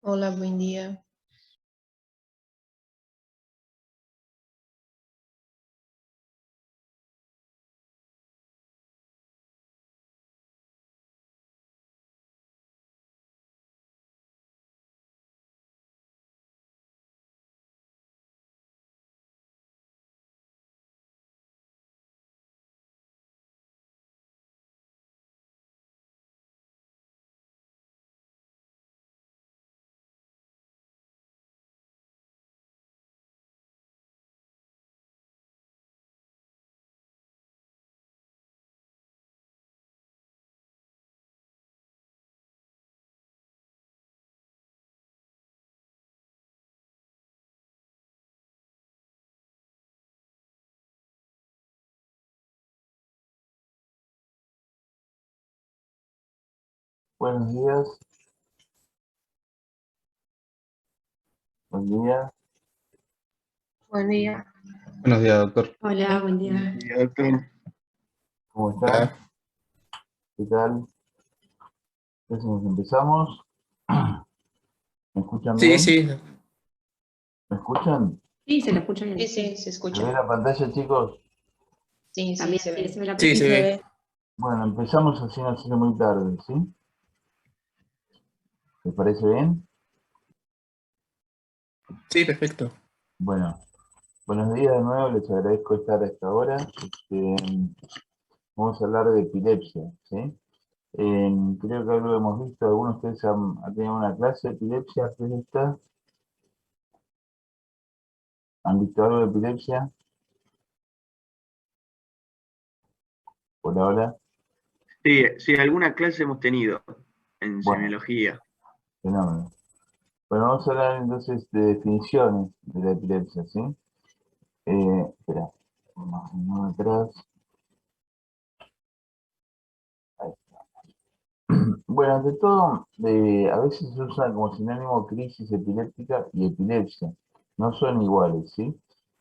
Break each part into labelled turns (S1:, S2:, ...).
S1: Hola, buen día.
S2: Buenos días, buen día.
S1: Buen día.
S3: Buenos días, doctor.
S4: Hola, buen día.
S3: Buen día, doctor.
S2: ¿Cómo están? ¿Qué tal? Entonces empezamos. ¿Me escuchan
S3: Sí,
S2: bien?
S3: sí,
S2: ¿Me escuchan?
S4: Sí, se lo escucha bien.
S1: Sí, se
S2: ¿Se ve
S1: escucha.
S2: la pantalla, chicos?
S1: Sí,
S4: También
S1: se
S4: sí,
S1: ve.
S4: se ve la
S3: sí,
S1: Sí,
S3: se
S1: se
S3: ve.
S1: ve.
S2: Bueno, empezamos así, no siendo muy tarde, ¿sí? ¿Les parece bien?
S3: Sí, perfecto.
S2: Bueno, buenos días de nuevo, les agradezco estar a esta hora. Vamos a hablar de epilepsia, ¿sí? Creo que algo hemos visto, algunos de ustedes han tenido una clase de epilepsia antes de esta. ¿Han visto algo de epilepsia? Por ahora.
S5: Sí, sí, alguna clase hemos tenido en
S2: Bueno,
S5: semiología.
S2: fenómeno. Bueno, vamos a hablar entonces de definiciones de la epilepsia, ¿sí? Espera, uno atrás. Ahí. Bueno, ante todo, a veces se usa como sinónimo crisis epiléptica y epilepsia. No son iguales, ¿sí?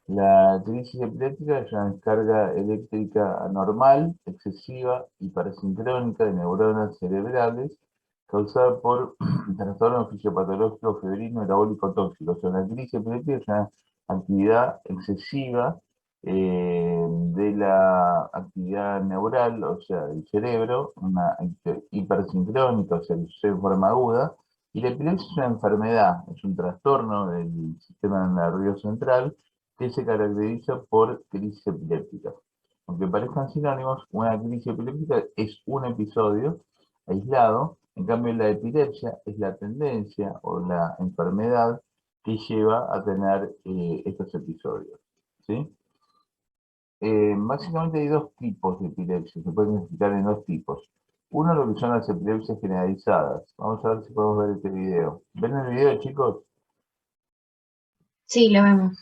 S2: La crisis epiléptica es una descarga eléctrica anormal, excesiva y parasincrónica de neuronas cerebrales causada por trastorno fisiopatológico febril metabólico tóxico. O sea, la crisis epiléptica es una actividad excesiva de la actividad neural, o sea, del cerebro, una hipersincrónica, o sea, que sucede en forma aguda, y la epilepsia es una enfermedad, es un trastorno del sistema nervioso central que se caracteriza por crisis epiléptica. Aunque parezcan sinónimos, una crisis epiléptica es un episodio aislado, en cambio la epilepsia es la tendencia o la enfermedad que lleva a tener estos episodios, ¿sí? Básicamente hay dos tipos de epilepsia, se pueden explicar en dos tipos. Uno lo que son las epilepsias generalizadas. Vamos a ver si podemos ver este video. ¿Ven el video, chicos?
S1: Sí, lo vemos.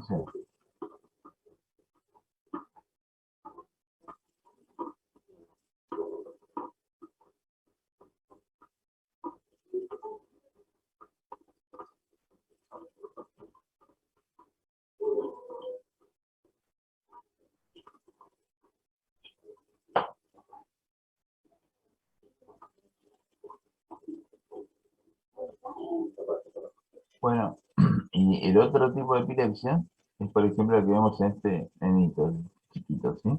S2: Sí. Bueno, y el otro tipo de epilepsia es, por ejemplo, la que vemos en este nenito chiquito, ¿sí?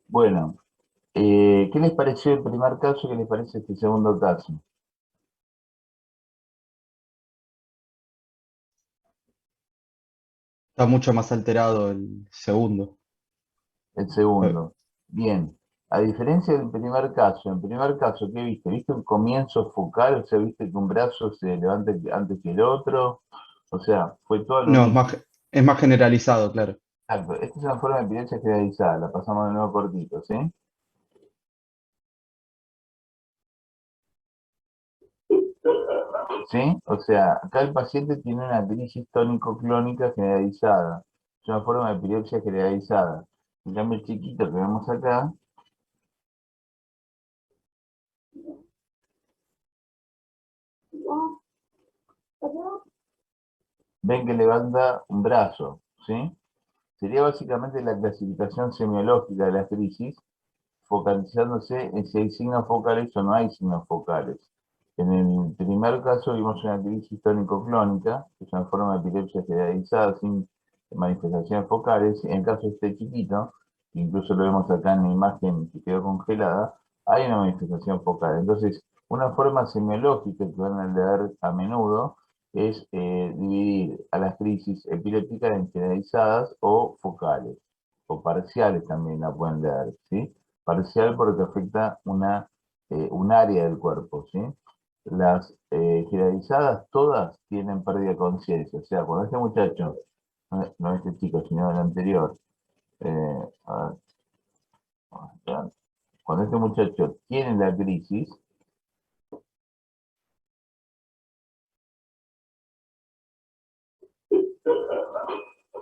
S2: Bueno, ¿Qué les pareció el primer caso? ¿Qué les parece este segundo caso?
S3: Está mucho más alterado el segundo.
S2: El segundo. Bien. A diferencia del primer caso, en el primer caso, ¿qué viste? ¿Viste un comienzo focal? O sea, ¿viste que un brazo se levanta antes que el otro? O sea, fue todo lo
S3: No,
S2: mismo.
S3: es más generalizado, claro.
S2: Exacto. Esta es una forma de epilepsia generalizada. La pasamos de nuevo cortito, ¿sí? ¿Sí? O sea, acá el paciente tiene una crisis tónico-clónica generalizada. Es una forma de epilepsia generalizada. En cambio, el chiquito que vemos acá, ven que levanta un brazo, ¿sí? Sería básicamente la clasificación semiológica de la crisis, focalizándose en si hay signos focales o no hay signos focales. En el primer caso vimos una crisis tónico-clónica, que es una forma de epilepsia generalizada sin manifestaciones focales. En el caso de este chiquito, que incluso lo vemos acá en la imagen que quedó congelada, hay una manifestación focal. Entonces, una forma semiológica que van a leer a menudo es dividir a las crisis epilépticas en generalizadas o focales, o parciales también la pueden leer, ¿sí? Parcial porque afecta un área del cuerpo, ¿sí? Las generalizadas todas tienen pérdida de conciencia, o sea, cuando este muchacho, no este chico, sino el anterior, a ver, cuando este muchacho tiene la crisis,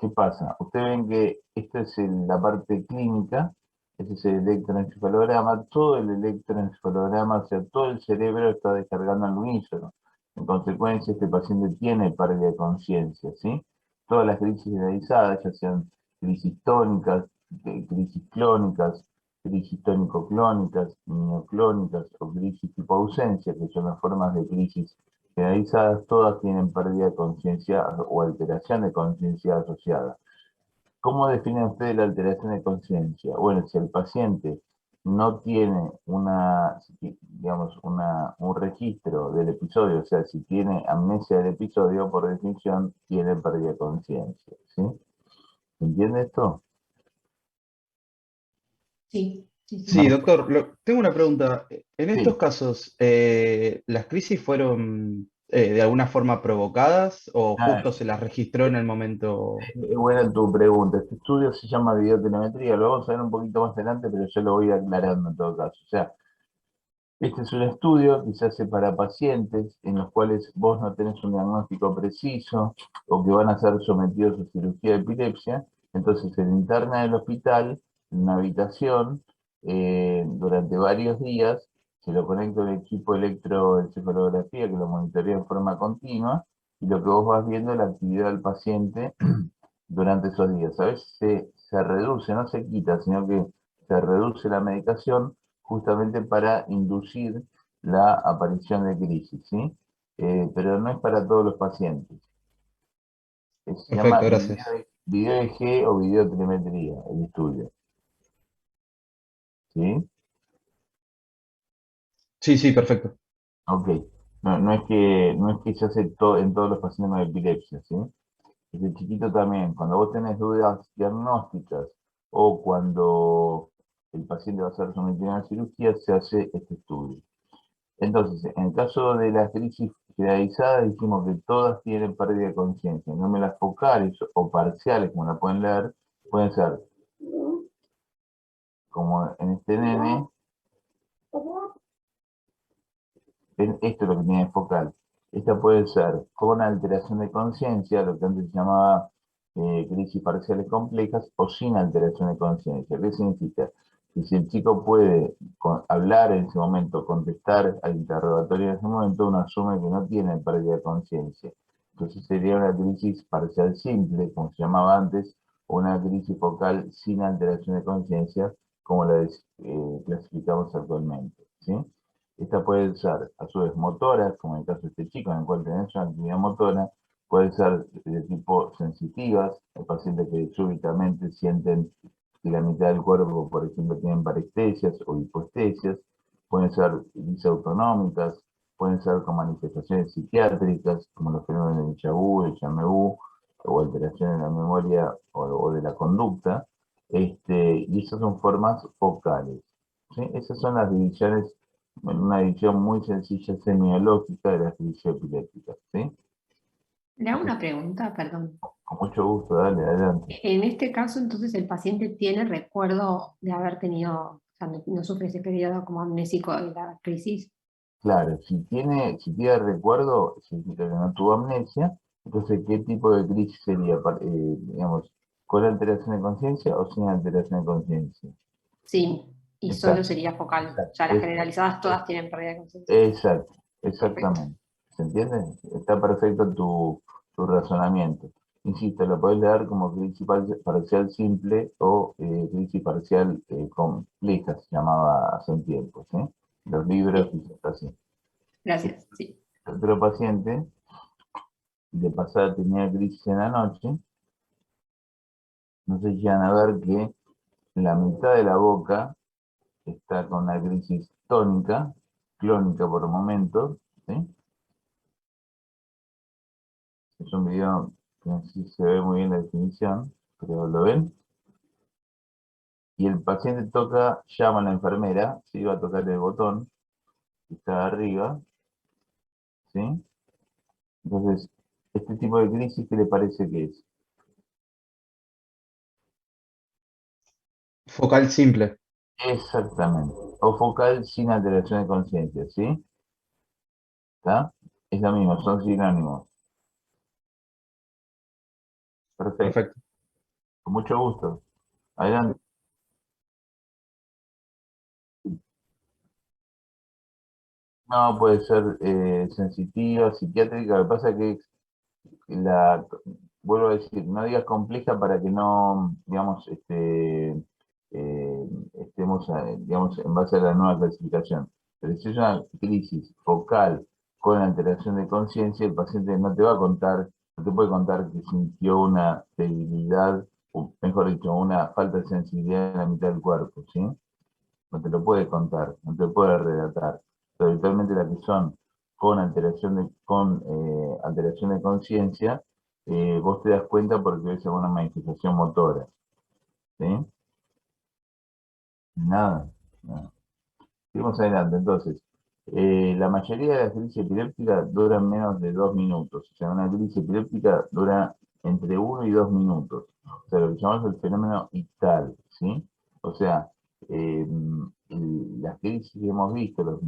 S2: ¿qué pasa? Ustedes ven que esta es la parte clínica, este es el electroencefalograma, todo el electroencefalograma, o sea, todo el cerebro está descargando al unísono. En consecuencia, este paciente tiene pérdida de conciencia, ¿sí? Todas las crisis generalizadas, ya sean crisis tónicas, crisis clónicas, crisis tónico-clónicas, mioclónicas o crisis tipo ausencia, que son las formas de crisis generalizadas, todas tienen pérdida de conciencia o alteración de conciencia asociada. ¿Cómo definen ustedes la alteración de conciencia? Bueno, si el paciente no tiene digamos, un registro del episodio, o sea, si tiene amnesia del episodio, por definición, tiene pérdida de conciencia, ¿sí? ¿Entiende esto?
S1: Sí, sí,
S3: Sí,
S1: sí.
S3: doctor, tengo una pregunta. En
S2: Sí.
S3: estos casos, ¿las crisis fueron de alguna forma provocadas o
S2: Ah,
S3: justo se las registró en el momento?
S2: es buena tu pregunta. Este estudio se llama videotelemetría, lo vamos a ver un poquito más adelante, pero yo lo voy aclarando en todo caso. O sea, este es un estudio que se hace para pacientes en los cuales vos no tenés un diagnóstico preciso o que van a ser sometidos a cirugía de epilepsia. Entonces se le interna en el hospital, en una habitación, durante varios días, se lo conecta un equipo de electroencefalografía que lo monitorea en forma continua y lo que vos vas viendo es la actividad del paciente durante esos días. A veces se reduce, no se quita, sino que se reduce la medicación justamente para inducir la aparición de crisis, ¿sí? Pero no es para todos los pacientes. Se llama
S3: Perfecto, gracias.
S2: video EG o videotelemetría, el estudio, ¿sí?
S3: Sí, sí, perfecto.
S2: Ok. No es que se hace en todos los pacientes con epilepsia, ¿sí? Desde chiquito también, cuando vos tenés dudas diagnósticas o cuando el paciente va a ser sometido a una cirugía, se hace este estudio. Entonces, en el caso de las crisis generalizadas, dijimos que todas tienen pérdida de conciencia. No me las focales o parciales, como la pueden leer, pueden ser, como en este nene, esto es lo que tiene focal. Esta puede ser con alteración de conciencia, lo que antes se llamaba crisis parciales complejas, o sin alteración de conciencia. ¿Qué significa? Que si el chico puede hablar en ese momento, contestar al interrogatorio en ese momento, uno asume que no tiene pérdida de conciencia. Entonces sería una crisis parcial simple, como se llamaba antes, o una crisis focal sin alteración de conciencia, como la clasificamos actualmente, ¿sí? Esta puede ser, a su vez, motora, como en el caso de este chico, en el cual tenemos una actividad motora, puede ser de tipo sensitivas, hay pacientes que súbitamente sienten que la mitad del cuerpo, por ejemplo, tienen parestesias o hipoestesias, pueden ser disautonómicas, pueden ser con manifestaciones psiquiátricas, como los fenómenos de déjà vu, de Chameau, o alteraciones de la memoria o de la conducta, y esas son formas focales. ¿Sí? Esas son las divisiones, una división muy sencilla semiológica de las crisis epilépticas. ¿Sí?
S4: Le hago una pregunta, perdón.
S2: Con mucho gusto, dale, adelante.
S4: En este caso, entonces, el paciente tiene recuerdo de haber tenido, o sea, no sufre ese periodo como amnésico de la crisis.
S2: Claro, si tiene recuerdo, significa que no tuvo amnesia, entonces, ¿qué tipo de crisis sería? Digamos, ¿con alteración de conciencia o sin alteración de conciencia?
S4: Sí, y solo
S2: Exacto,
S4: sería focal.
S2: exacto,
S4: Ya las
S2: es-
S4: generalizadas todas tienen pérdida de conciencia.
S2: exacto,
S4: Perfecto.
S2: exactamente. ¿Se entiende? Está perfecto tu razonamiento. Insisto, lo podés leer como crisis parcial simple o crisis parcial compleja, se llamaba hace un tiempo, ¿sí? Los libros
S4: Sí,
S2: dicen así.
S4: gracias. Sí.
S2: Otro paciente, de pasada tenía crisis en la noche, no se llegan a ver que la mitad de la boca está con una crisis tónica, clónica por momentos, ¿sí? Es un video que no sé si se ve muy bien la definición, pero lo ven. Y el paciente llama a la enfermera, ¿sí? Va a tocar el botón que está arriba, ¿sí? Entonces, este tipo de crisis, ¿qué le parece que es?
S3: Focal simple.
S2: Exactamente. O focal sin alteración de conciencia, ¿sí? ¿Está? Es lo mismo, son sinónimos. Perfecto,
S3: Perfecto.
S2: con mucho gusto. Adelante. No, puede ser sensitiva, psiquiátrica. Lo que pasa es que vuelvo a decir, no digas compleja para que no, digamos, estemos, digamos, en base a la nueva clasificación. Pero si es una crisis focal con alteración de conciencia, el paciente no te va a contar, no te puede contar que sintió una debilidad, o mejor dicho, una falta de sensibilidad en la mitad del cuerpo, ¿sí? No te lo puede contar, no te puede relatar. Pero habitualmente las que son alteración de conciencia, vos te das cuenta porque ves alguna manifestación motora. ¿Sí? Nada, nada. Seguimos adelante, entonces. La mayoría de las crisis epilépticas duran menos de 2 minutos. O sea, una crisis epiléptica dura entre 1 y 2 minutos. O sea, lo que llamamos el fenómeno ictal, ¿sí? O sea, eh, las crisis que hemos visto, los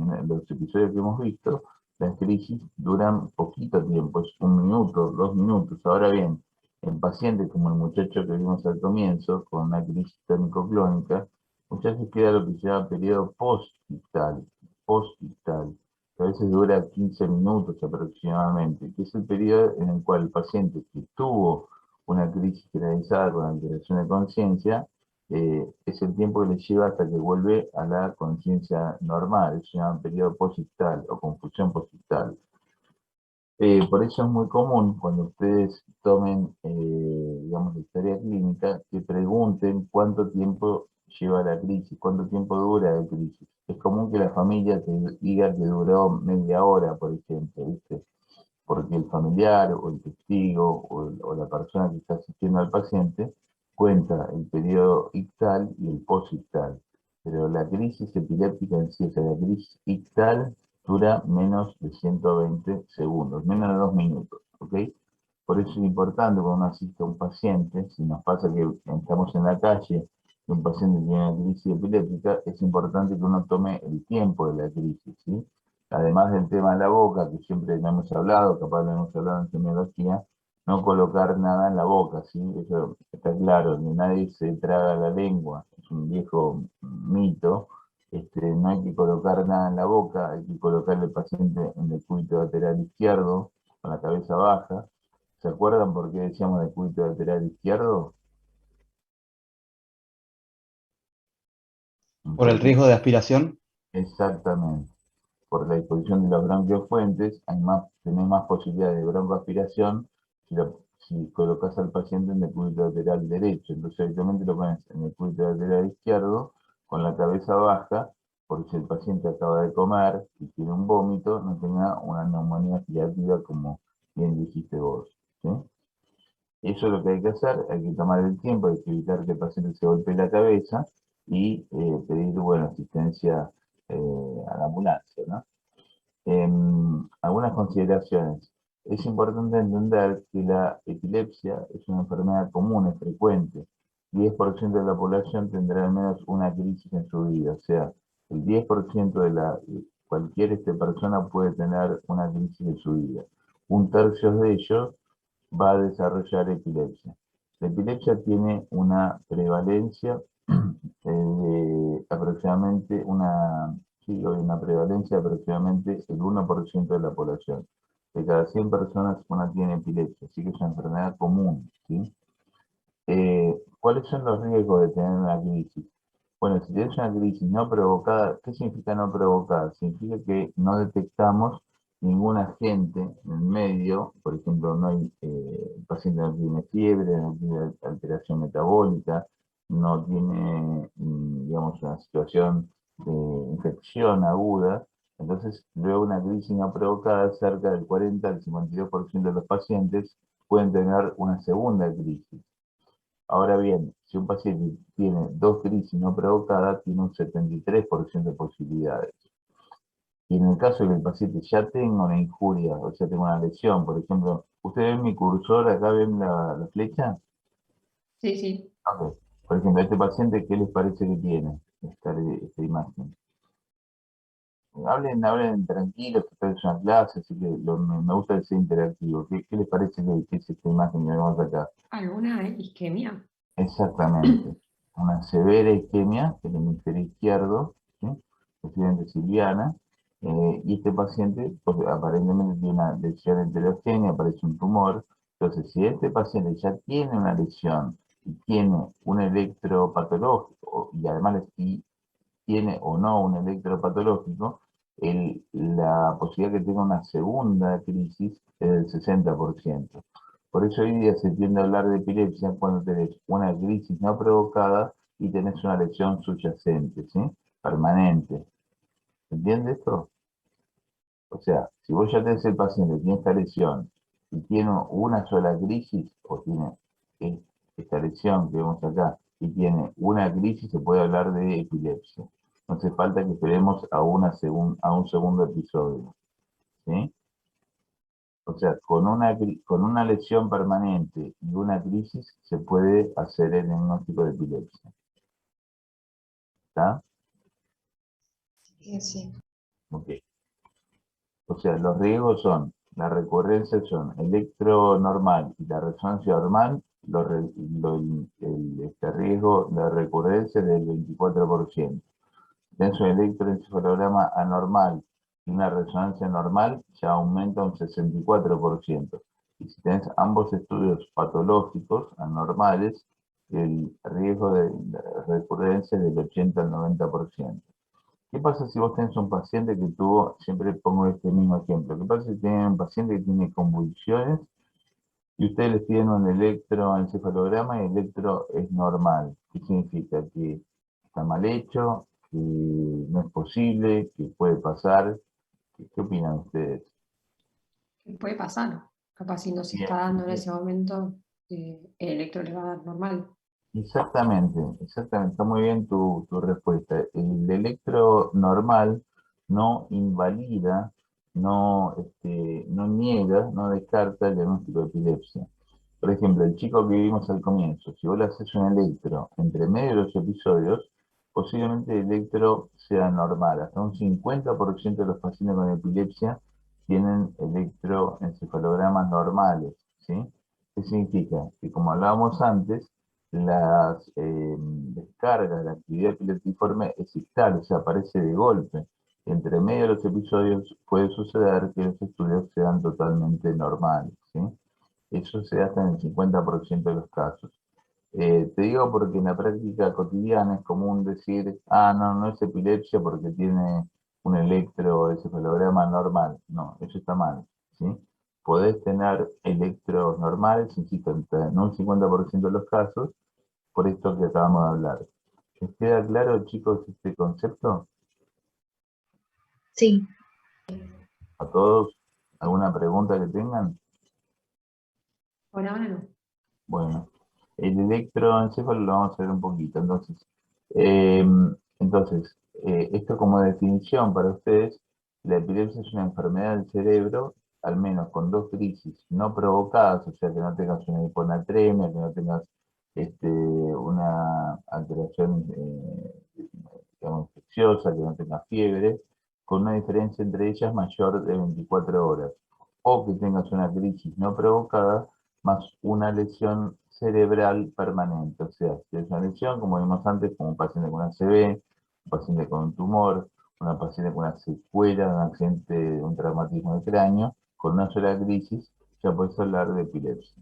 S2: episodios que hemos visto, las crisis duran poquito tiempo, es 1 minuto, 2 minutos. Ahora bien, en pacientes como el muchacho que vimos al comienzo, con una crisis tónico-clónica, muchas veces queda lo que se llama periodo post-ictal, que a veces dura 15 minutos aproximadamente, que es el periodo en el cual el paciente que tuvo una crisis generalizada con alteración de conciencia, es el tiempo que le lleva hasta que vuelve a la conciencia normal. Eso se llama periodo posictal o confusión posictal. Por eso es muy común cuando ustedes tomen, digamos, la historia clínica, que pregunten cuánto tiempo lleva la crisis, cuánto tiempo dura la crisis. Es común que la familia te diga que duró media hora, por ejemplo, ¿viste? Porque el familiar o el testigo o la persona que está asistiendo al paciente cuenta el periodo ictal y el posictal. Pero la crisis epiléptica en sí, o sea, la crisis ictal dura menos de 120 segundos, menos de 2 minutos, ¿ok? Por eso es importante cuando uno asiste a un paciente, si nos pasa que estamos en la calle y un paciente tiene una crisis epiléptica, es importante que uno tome el tiempo de la crisis, ¿sí? Además del tema de la boca, que siempre lo hemos hablado, capaz lo hemos hablado en semiología, no colocar nada en la boca, ¿sí? Eso está claro, ni nadie se traga la lengua, es un viejo mito. No hay que colocar nada en la boca, hay que colocarle al paciente en el cúbito lateral izquierdo, con la cabeza baja. ¿Se acuerdan por qué decíamos de cúbito lateral izquierdo?
S3: Por el
S2: Porque
S3: riesgo de aspiración.
S2: exactamente, por la disposición de los bronquios fuentes, tenés más posibilidades de broncoaspiración si colocas al paciente en el cúbito lateral derecho, entonces directamente lo pones en el cúbito lateral izquierdo, con la cabeza baja, porque si el paciente acaba de comer y tiene un vómito, no tenga una neumonía aspirativa como bien dijiste vos, ¿sí? Eso es lo que hay que hacer, hay que tomar el tiempo, hay que evitar que el paciente se golpee la cabeza y pedir, bueno, asistencia a la ambulancia, ¿no? Algunas consideraciones. Es importante entender que la epilepsia es una enfermedad común, es frecuente. 10% de la población tendrá al menos una crisis en su vida, o sea, el 10% de cualquier persona puede tener una crisis en su vida. Un tercio de ellos va a desarrollar epilepsia. La epilepsia tiene una prevalencia de aproximadamente sí, hay una prevalencia de aproximadamente el 1% de la población. De cada 100 personas, una tiene epilepsia, así que es una enfermedad común, ¿sí? ¿Cuáles son los riesgos de tener una crisis? Bueno, si tienes una crisis no provocada, ¿qué significa no provocada? Significa que no detectamos ningún agente en el medio, por ejemplo, no hay, el paciente no tiene fiebre, no tiene alteración metabólica, no tiene, digamos, una situación de infección aguda, entonces luego una crisis no provocada, cerca del 40 al 52% de los pacientes pueden tener una segunda crisis. Ahora bien, si un paciente tiene 2 crisis no provocadas, tiene un 73% de posibilidades. Y en el caso de que el paciente ya tenga una injuria, o sea, tenga una lesión, por ejemplo, ¿ustedes ven mi cursor, acá ven la flecha?
S4: Sí, sí.
S2: Ok. Por ejemplo, a este paciente, ¿qué les parece que tiene esta imagen? Hablen tranquilos, que esta es una clase, así que me gusta el ser interactivo. ¿Qué les parece que es esta imagen que vemos acá?
S4: ¿Alguna isquemia?
S2: Exactamente. Una severa isquemia del hemisferio izquierdo, ¿sí? Posiblemente siliana, y este paciente pues, aparentemente tiene una lesión heterogénea, parece un tumor. Entonces, si este paciente ya tiene una lesión y tiene un electropatológico, y además tiene o no un electropatológico, la posibilidad que tenga una segunda crisis es del 60%. Por eso hoy día se tiende a hablar de epilepsia cuando tenés una crisis no provocada y tenés una lesión subyacente, ¿sí? Permanente. ¿Entiendes esto? O sea, si vos ya tenés el paciente que tiene esta lesión y tiene una sola crisis, o tiene esta lesión que vemos acá, y tiene una crisis, se puede hablar de epilepsia. No hace falta que esperemos a un segundo episodio, ¿sí? O sea, con una lesión permanente y una crisis se puede hacer el diagnóstico de epilepsia. ¿Está?
S1: Sí, sí.
S2: Ok. O sea, los riesgos son, la recurrencia son electronormal y la resonancia normal, este riesgo de recurrencia es del 24%. Tenés un electroencefalograma anormal y una resonancia normal, ya aumenta un 64%. Y si tenés ambos estudios patológicos anormales, el riesgo de recurrencia es del 80 al 90%. ¿Qué pasa si vos tenés un paciente que tuvo, siempre pongo este mismo ejemplo, qué pasa si tienen un paciente que tiene convulsiones y ustedes les piden un electroencefalograma y el electro es normal? ¿Qué significa? Que está mal hecho, que no es posible, que puede pasar. ¿Qué opinan ustedes?
S4: Puede pasar. Capaz si no se
S2: Bien,
S4: está dando en
S2: bien.
S4: ese momento el electro le va a dar normal.
S2: Exactamente, está muy bien tu respuesta. El electro normal no invalida, no niega, no descarta el diagnóstico de epilepsia. Por ejemplo, el chico que vimos al comienzo, si vos le haces un electro entre medio de los episodios, posiblemente el electro sea normal. Hasta un 50% de los pacientes con epilepsia tienen electroencefalogramas normales, ¿sí? ¿Qué significa? Que como hablábamos antes, las descargas de la actividad epileptiforme es ictal, o sea, aparece de golpe. Entre medio de los episodios puede suceder que los estudios sean totalmente normales, ¿sí? Eso se hace en el 50% de los casos. Te digo porque en la práctica cotidiana es común decir, no es epilepsia porque tiene un electroencefalograma normal. No, eso está mal, ¿sí? podés tener electros normales, insisto, en un 50% de los casos, por esto que acabamos de hablar. ¿Les queda claro, chicos, este concepto?
S1: Sí.
S2: ¿A todos? ¿Alguna pregunta que tengan?
S4: Por ahora no.
S2: Bueno, el electroencéfalo lo vamos a ver un poquito. Eh, esto como definición para ustedes, la epilepsia es una enfermedad del cerebro, al menos con dos crisis no provocadas, o sea, que no tengas una hiponatremia, que no tengas una alteración digamos, infecciosa, que no tengas fiebre, con una diferencia entre ellas mayor de 24 horas, o que tengas una crisis no provocada, más una lesión cerebral permanente. O sea, si es una lesión, como vimos antes, como un paciente con ACV, un paciente con un tumor, una paciente con una secuela de un accidente, de un traumatismo de cráneo, con una sola crisis, ya puedes hablar de epilepsia.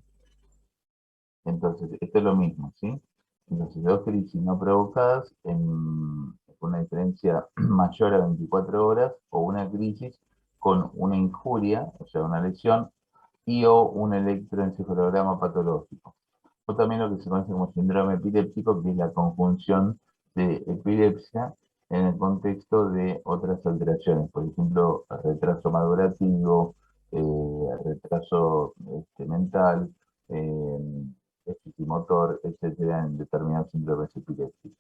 S2: Entonces, esto es lo mismo, ¿sí? Entonces, dos crisis no provocadas con una diferencia mayor a 24 horas, o una crisis con una injuria, o sea, una lesión, y o un electroencefalograma patológico. O también lo que se conoce como síndrome epiléptico, que es la conjunción de epilepsia en el contexto de otras alteraciones, por ejemplo, retraso madurativo, retraso mental, déficit motor, etcétera, en determinados síndromes epilépticos.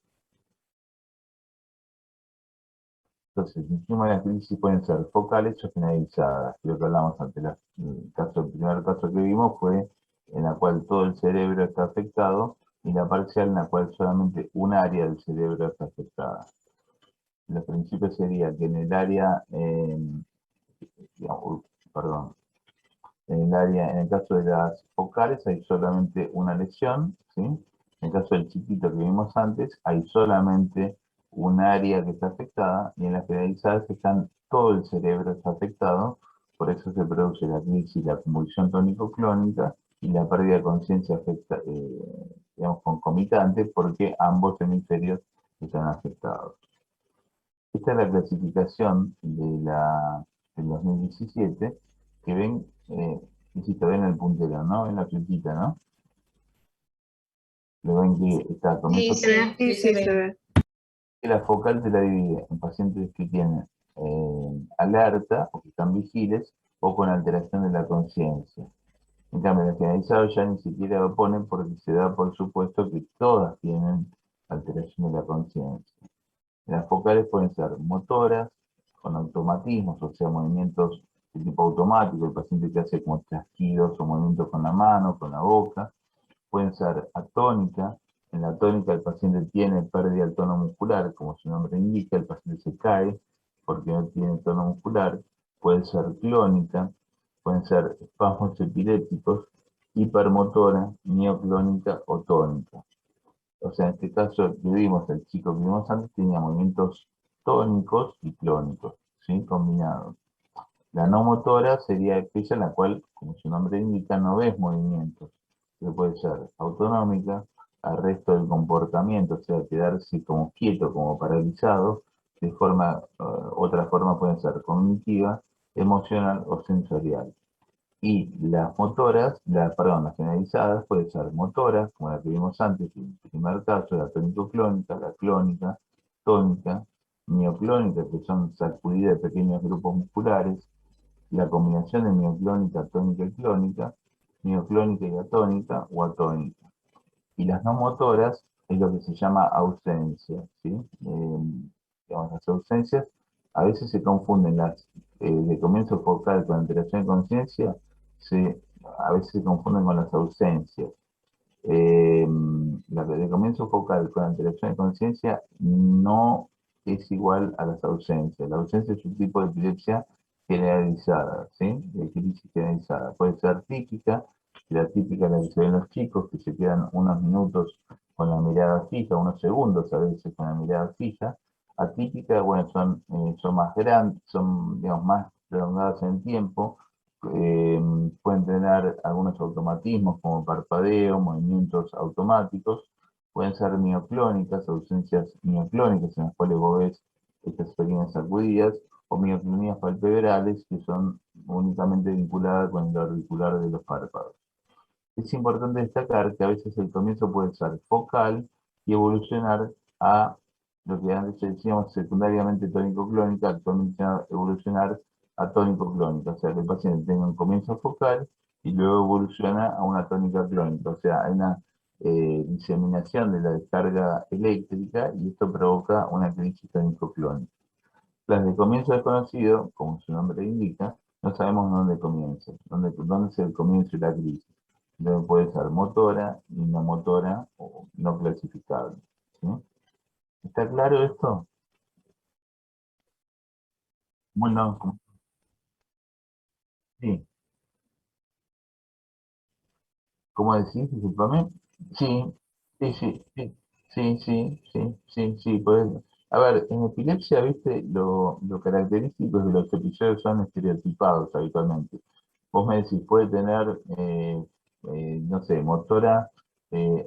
S2: Entonces, encima de las crisis pueden ser focales o generalizadas. Lo que hablamos antes, el primer caso que vimos fue en la cual todo el cerebro está afectado, y la parcial en la cual solamente un área del cerebro está afectada. Los principios sería que en el área, digamos, perdón, en el caso de las focales hay solamente una lesión, ¿sí? En el caso del chiquito que vimos antes, hay solamente un área que está afectada, y en las generalizadas todo el cerebro está afectado, por eso se produce la crisis, la convulsión tónico-clónica y la pérdida de conciencia digamos, concomitante, porque ambos hemisferios están afectados. Esta es la clasificación del 2017, que ven, insisto, ven el puntero, ¿no? Ven la flechita, ¿no? Lo ven que está con
S1: Sí,
S2: esos
S1: se ve.
S6: Sí, sí, se ve.
S2: que la focal se la divide en pacientes que tienen alerta o que están vigiles, o con alteración de la conciencia. En cambio, los generalizados ya ni siquiera lo ponen, porque se da por supuesto que todas tienen alteración de la conciencia. Las focales pueden ser motoras, con automatismos, o sea, movimientos de tipo automático, el paciente que hace como chasquidos o movimientos con la mano, con la boca. Pueden ser atónicas. En la tónica el paciente tiene pérdida del tono muscular, como su nombre indica, el paciente se cae porque no tiene tono muscular. Puede ser clónica, pueden ser espasmos epilépticos, hipermotora, mioclónica o tónica. O sea, en este caso que vimos, el chico que vimos antes tenía movimientos tónicos y clónicos, ¿sí? Combinados. La no motora sería aquella en la cual, como su nombre indica, no ves movimientos, que puede ser autonómica, arresto del comportamiento, o sea, quedarse como quieto, como paralizado, otra forma puede ser cognitiva, emocional o sensorial. Y las motoras, las generalizadas, pueden ser motoras, como la que vimos antes, en el primer caso, la tónico-clónica, la clónica, tónica, mioclónica, que son sacudidas de pequeños grupos musculares, la combinación de mioclónica, tónica y clónica, mioclónica y atónica o atónica. Y las no motoras es lo que se llama ausencia, ¿sí? Digamos, las ausencias a veces se confunden de comienzo focal con alteración de conciencia, a veces se confunden con las ausencias. La de comienzo focal con alteración de conciencia no es igual a las ausencias. La ausencia es un tipo de epilepsia generalizada, ¿sí? De crisis generalizada. Puede ser típica, la típica la que se ven los chicos, que se quedan unos minutos con la mirada fija, unos segundos a veces con la mirada fija. Atípica, bueno, son más grandes, son, digamos, más prolongadas en el tiempo. Pueden tener algunos automatismos como parpadeo, movimientos automáticos. Pueden ser mioclónicas, ausencias mioclónicas en las cuales vos ves estas pequeñas sacudidas, o mioclonías palpebrales, que son únicamente vinculada con el auricular de los párpados. Es importante destacar que a veces el comienzo puede ser focal y evolucionar a lo que antes decíamos secundariamente tónico-clónica, actualmente evolucionar a tónico-clónica, o sea que el paciente tenga un comienzo focal y luego evoluciona a una tónica clónica, o sea, hay una diseminación de la descarga eléctrica y esto provoca una crisis tónico-clónica. Las de comienzo desconocido, como su nombre indica, no sabemos dónde comienza, dónde es el comienzo y la crisis. Entonces puede ser motora, no motora o no clasificable. ¿Sí? ¿Está claro esto? Bueno, sí. ¿Cómo decís? Disculpame. Sí, sí, sí, sí, sí, sí, sí, sí, sí, a ver, en epilepsia, viste, lo característico es que los episodios son estereotipados habitualmente. Vos me decís, puede tener, no sé, motora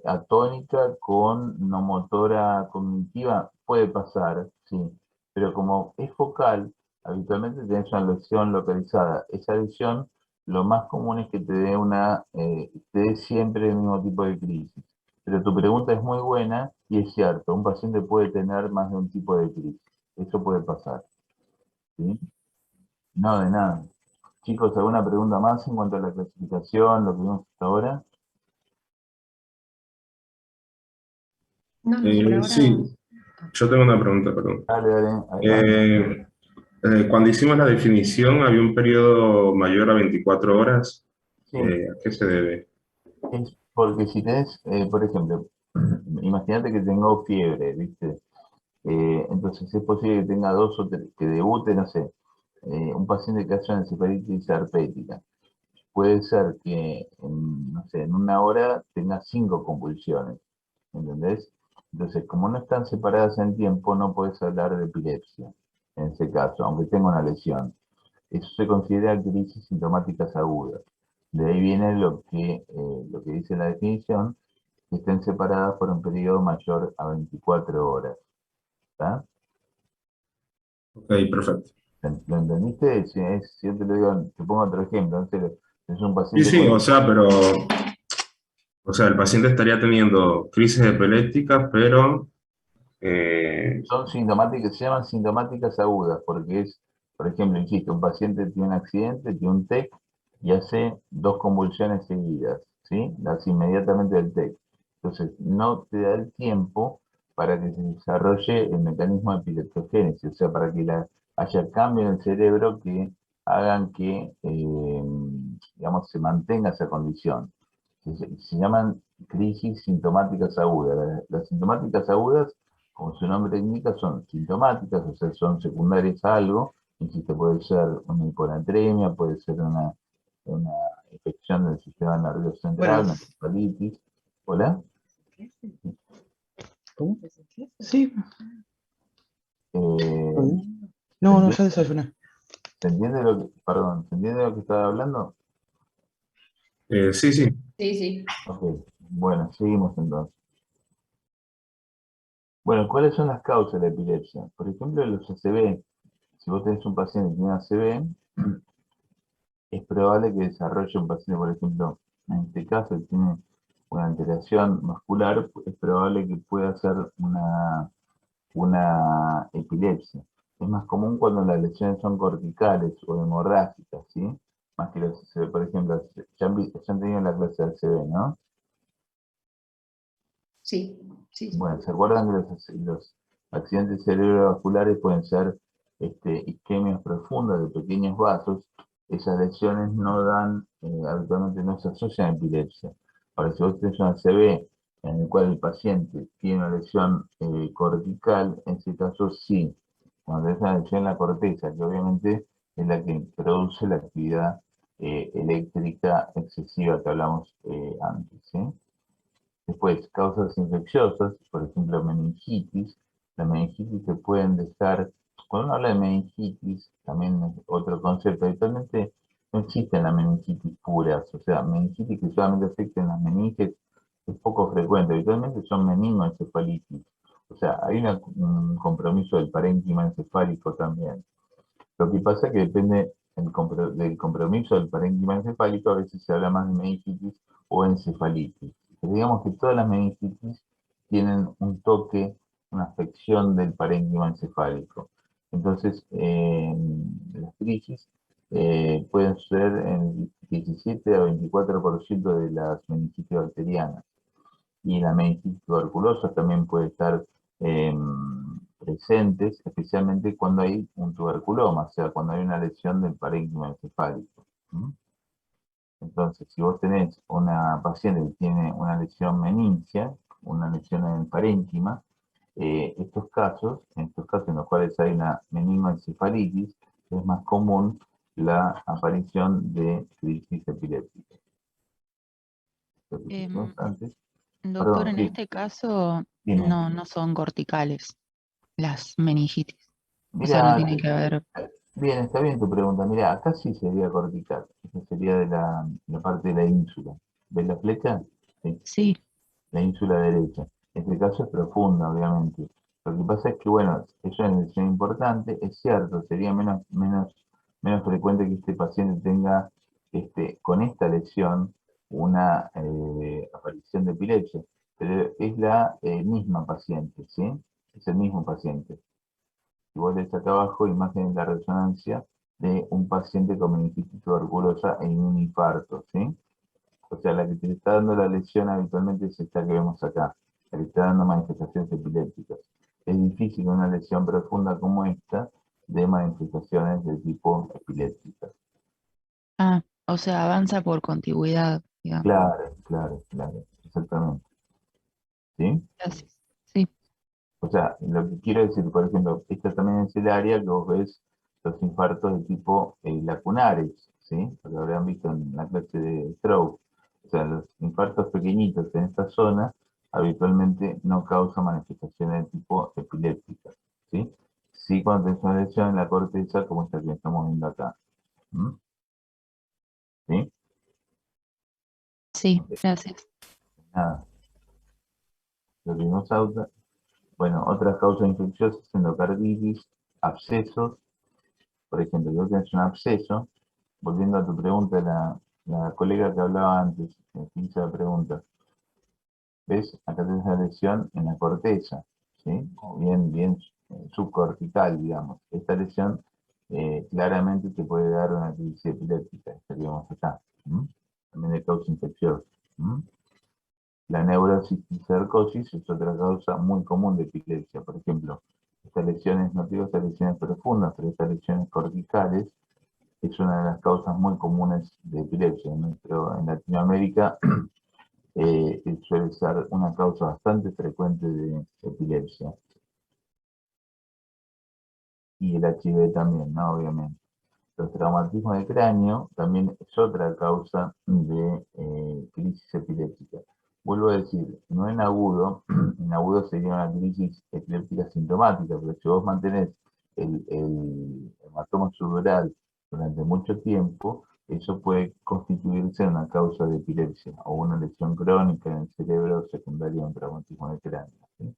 S2: atónica con no motora cognitiva, puede pasar, sí, pero como es focal, habitualmente tenés una lesión localizada. Esa lesión, lo más común es que te dé siempre el mismo tipo de crisis. Pero tu pregunta es muy buena y es cierto, un paciente puede tener más de un tipo de crisis. Eso puede pasar, ¿sí? No, de nada. Chicos, ¿alguna pregunta más en cuanto a la clasificación, lo que vimos hasta ahora?
S4: No, no, por ahora.
S6: Sí, yo tengo una pregunta, perdón.
S2: Dale, dale, adelante.
S6: Cuando hicimos la definición, había un periodo mayor a 24 horas.
S2: Sí,
S6: ¿A qué se debe?
S2: es porque si tenés, por ejemplo, imagínate que tengo fiebre, ¿viste? Entonces es posible que tenga dos o tres, que debute, no sé, un paciente que hace una encefalitis herpética. Puede ser que, no sé, en una hora tenga 5 convulsiones, ¿entendés? Entonces, como no están separadas en tiempo, no puedes hablar de epilepsia, en ese caso, aunque tenga una lesión. Eso se considera crisis sintomáticas agudas. De ahí viene lo que dice la definición, que estén separadas por un periodo mayor a 24 horas. ¿Está?
S6: Ok, perfecto.
S2: ¿Lo entendiste? Si yo te lo digo, te pongo otro ejemplo. Entonces, es un
S6: Sí,
S2: paciente
S6: sí, o sea, pero, o sea, el paciente estaría teniendo crisis epilépticas, pero,
S2: son sintomáticas, se llaman sintomáticas agudas, porque es, por ejemplo, insisto, un paciente tiene un accidente, tiene un TEC y hace 2 convulsiones seguidas, ¿sí? Las inmediatamente del TEC. Entonces, no te da el tiempo para que se desarrolle el mecanismo de epileptogénesis, o sea, para que haya cambios en el cerebro que hagan que, digamos, se mantenga esa condición. Se llaman crisis sintomáticas agudas. Las sintomáticas agudas, como su nombre indica, son sintomáticas, o sea, son secundarias a algo. Insisto, puede ser una hiponatremia, puede ser una infección del sistema nervioso central,
S3: Bueno,
S2: una encefalitis. ¿Hola?
S3: ¿cómo? Sí.
S2: ¿Se
S3: No, no,
S2: entiende,
S3: ya desayuné.
S2: perdón, ¿se entiende lo que estaba hablando?
S6: sí, sí.
S4: Sí, sí.
S2: Ok, bueno, seguimos entonces. Bueno, ¿cuáles son las causas de la epilepsia? Por ejemplo, los ACV. Si vos tenés un paciente que tiene ACV, es probable que desarrolle un paciente, por ejemplo, en este caso, que tiene una alteración muscular, es probable que pueda ser una epilepsia. Es más común cuando las lesiones son corticales o hemorrágicas, ¿sí? Más que los ACV, por ejemplo, ya han tenido la clase de ACV, ¿no?
S4: Sí, sí, sí.
S2: Bueno, ¿se acuerdan que los accidentes cerebrovasculares pueden ser isquemias profundas de pequeños vasos? Esas lesiones no dan, habitualmente no se asocian a epilepsia. Ahora, si vos tenés una ACV en el cual el paciente tiene una lesión cortical, en ese caso sí. Cuando tenés una lesión en la corteza, que obviamente es la que produce la actividad eléctrica excesiva que hablamos antes, ¿sí? Después, causas infecciosas, por ejemplo, meningitis. La meningitis te pueden dejar, cuando uno habla de meningitis, también es otro concepto, habitualmente no existen las meningitis puras, o sea, meningitis que solamente afecten las meninges es poco frecuente, habitualmente son meningoencefalitis, o sea, hay un compromiso del parénquima encefálico también. Lo que pasa es que depende del compromiso del parénquima encefálico, a veces se habla más de meningitis o encefalitis. Pero digamos que todas las meningitis tienen un toque, una afección del parénquima encefálico. Entonces, las crisis pueden suceder en 17 a 24% de las meningitis bacterianas. Y la meningitis tuberculosa también puede estar presentes, especialmente cuando hay un tuberculoma, o sea, cuando hay una lesión del parénquima encefálico. Entonces, si vos tenés una paciente que tiene una lesión meningia, una lesión en el parénquima, en estos casos en los cuales hay una meningoencefalitis, es más común la aparición de crisis epilépticas. Lo que dijimos antes.
S7: Doctor,
S2: Perdón,
S7: en
S2: sí,
S7: este caso
S2: dime.
S7: no son corticales las meningitis. O sea, no
S2: Mira,
S7: tiene que ver.
S2: bien, está bien tu pregunta. Mira, acá sí sería cortical. Esa sería de la parte de la ínsula. ¿Ves la flecha? Sí,
S7: Sí,
S2: la ínsula derecha. En este caso es profunda, obviamente. Lo que pasa es que, bueno, es una lesión importante, es cierto, sería menos frecuente que este paciente tenga con esta lesión una aparición de epilepsia, pero es la misma paciente, ¿sí? Es el mismo paciente. Si vos lees acá abajo, imagen de la resonancia de un paciente con meningitis tuberculosa en un infarto, ¿sí? O sea, la que te está dando la lesión habitualmente es esta que vemos acá, la que está dando manifestaciones epilépticas. Es difícil una lesión profunda como esta de manifestaciones de tipo epiléptica.
S7: o sea, avanza por contigüidad, digamos.
S2: Claro, exactamente. ¿Sí?
S7: Gracias. Sí,
S2: O sea, lo que quiero decir, por ejemplo, esta también es el área que vos ves los infartos de tipo lacunares, ¿sí? Lo que habrán visto en la clase de stroke. O sea, los infartos pequeñitos en esta zona habitualmente no causan manifestaciones de tipo epiléptica, ¿sí? Sí, cuando tenés una lesión en la corteza, como esta que estamos viendo acá. ¿Mm? ¿Sí?
S7: sí,
S2: Ok,
S7: gracias.
S2: nada. Lo que vimos ahora. Bueno, otras causas infecciosas, endocarditis, abscesos. Por ejemplo, si vos tenés un absceso, volviendo a tu pregunta, la colega que hablaba antes, que hizo la pregunta, ¿ves? Acá tenés la lesión en la corteza, ¿sí? O bien subcortical, digamos. Esta lesión claramente te puede dar una crisis epiléptica, estaríamos acá. También de causa infecciosa. La neurosis y cercosis es otra causa muy común de epilepsia. Por ejemplo, estas lesiones, no digo estas lesiones profundas, pero estas lesiones corticales es una de las causas muy comunes de epilepsia. En Latinoamérica suele ser una causa bastante frecuente de epilepsia. Y el HIV también, ¿no? Obviamente. Los traumatismos de cráneo también es otra causa de crisis epiléptica. Vuelvo a decir, no en agudo, en agudo sería una crisis epiléptica sintomática, pero si vos mantenés el hematoma subdural durante mucho tiempo, eso puede constituirse en una causa de epilepsia o una lesión crónica en el cerebro secundaria a un traumatismo de cráneo, ¿sí?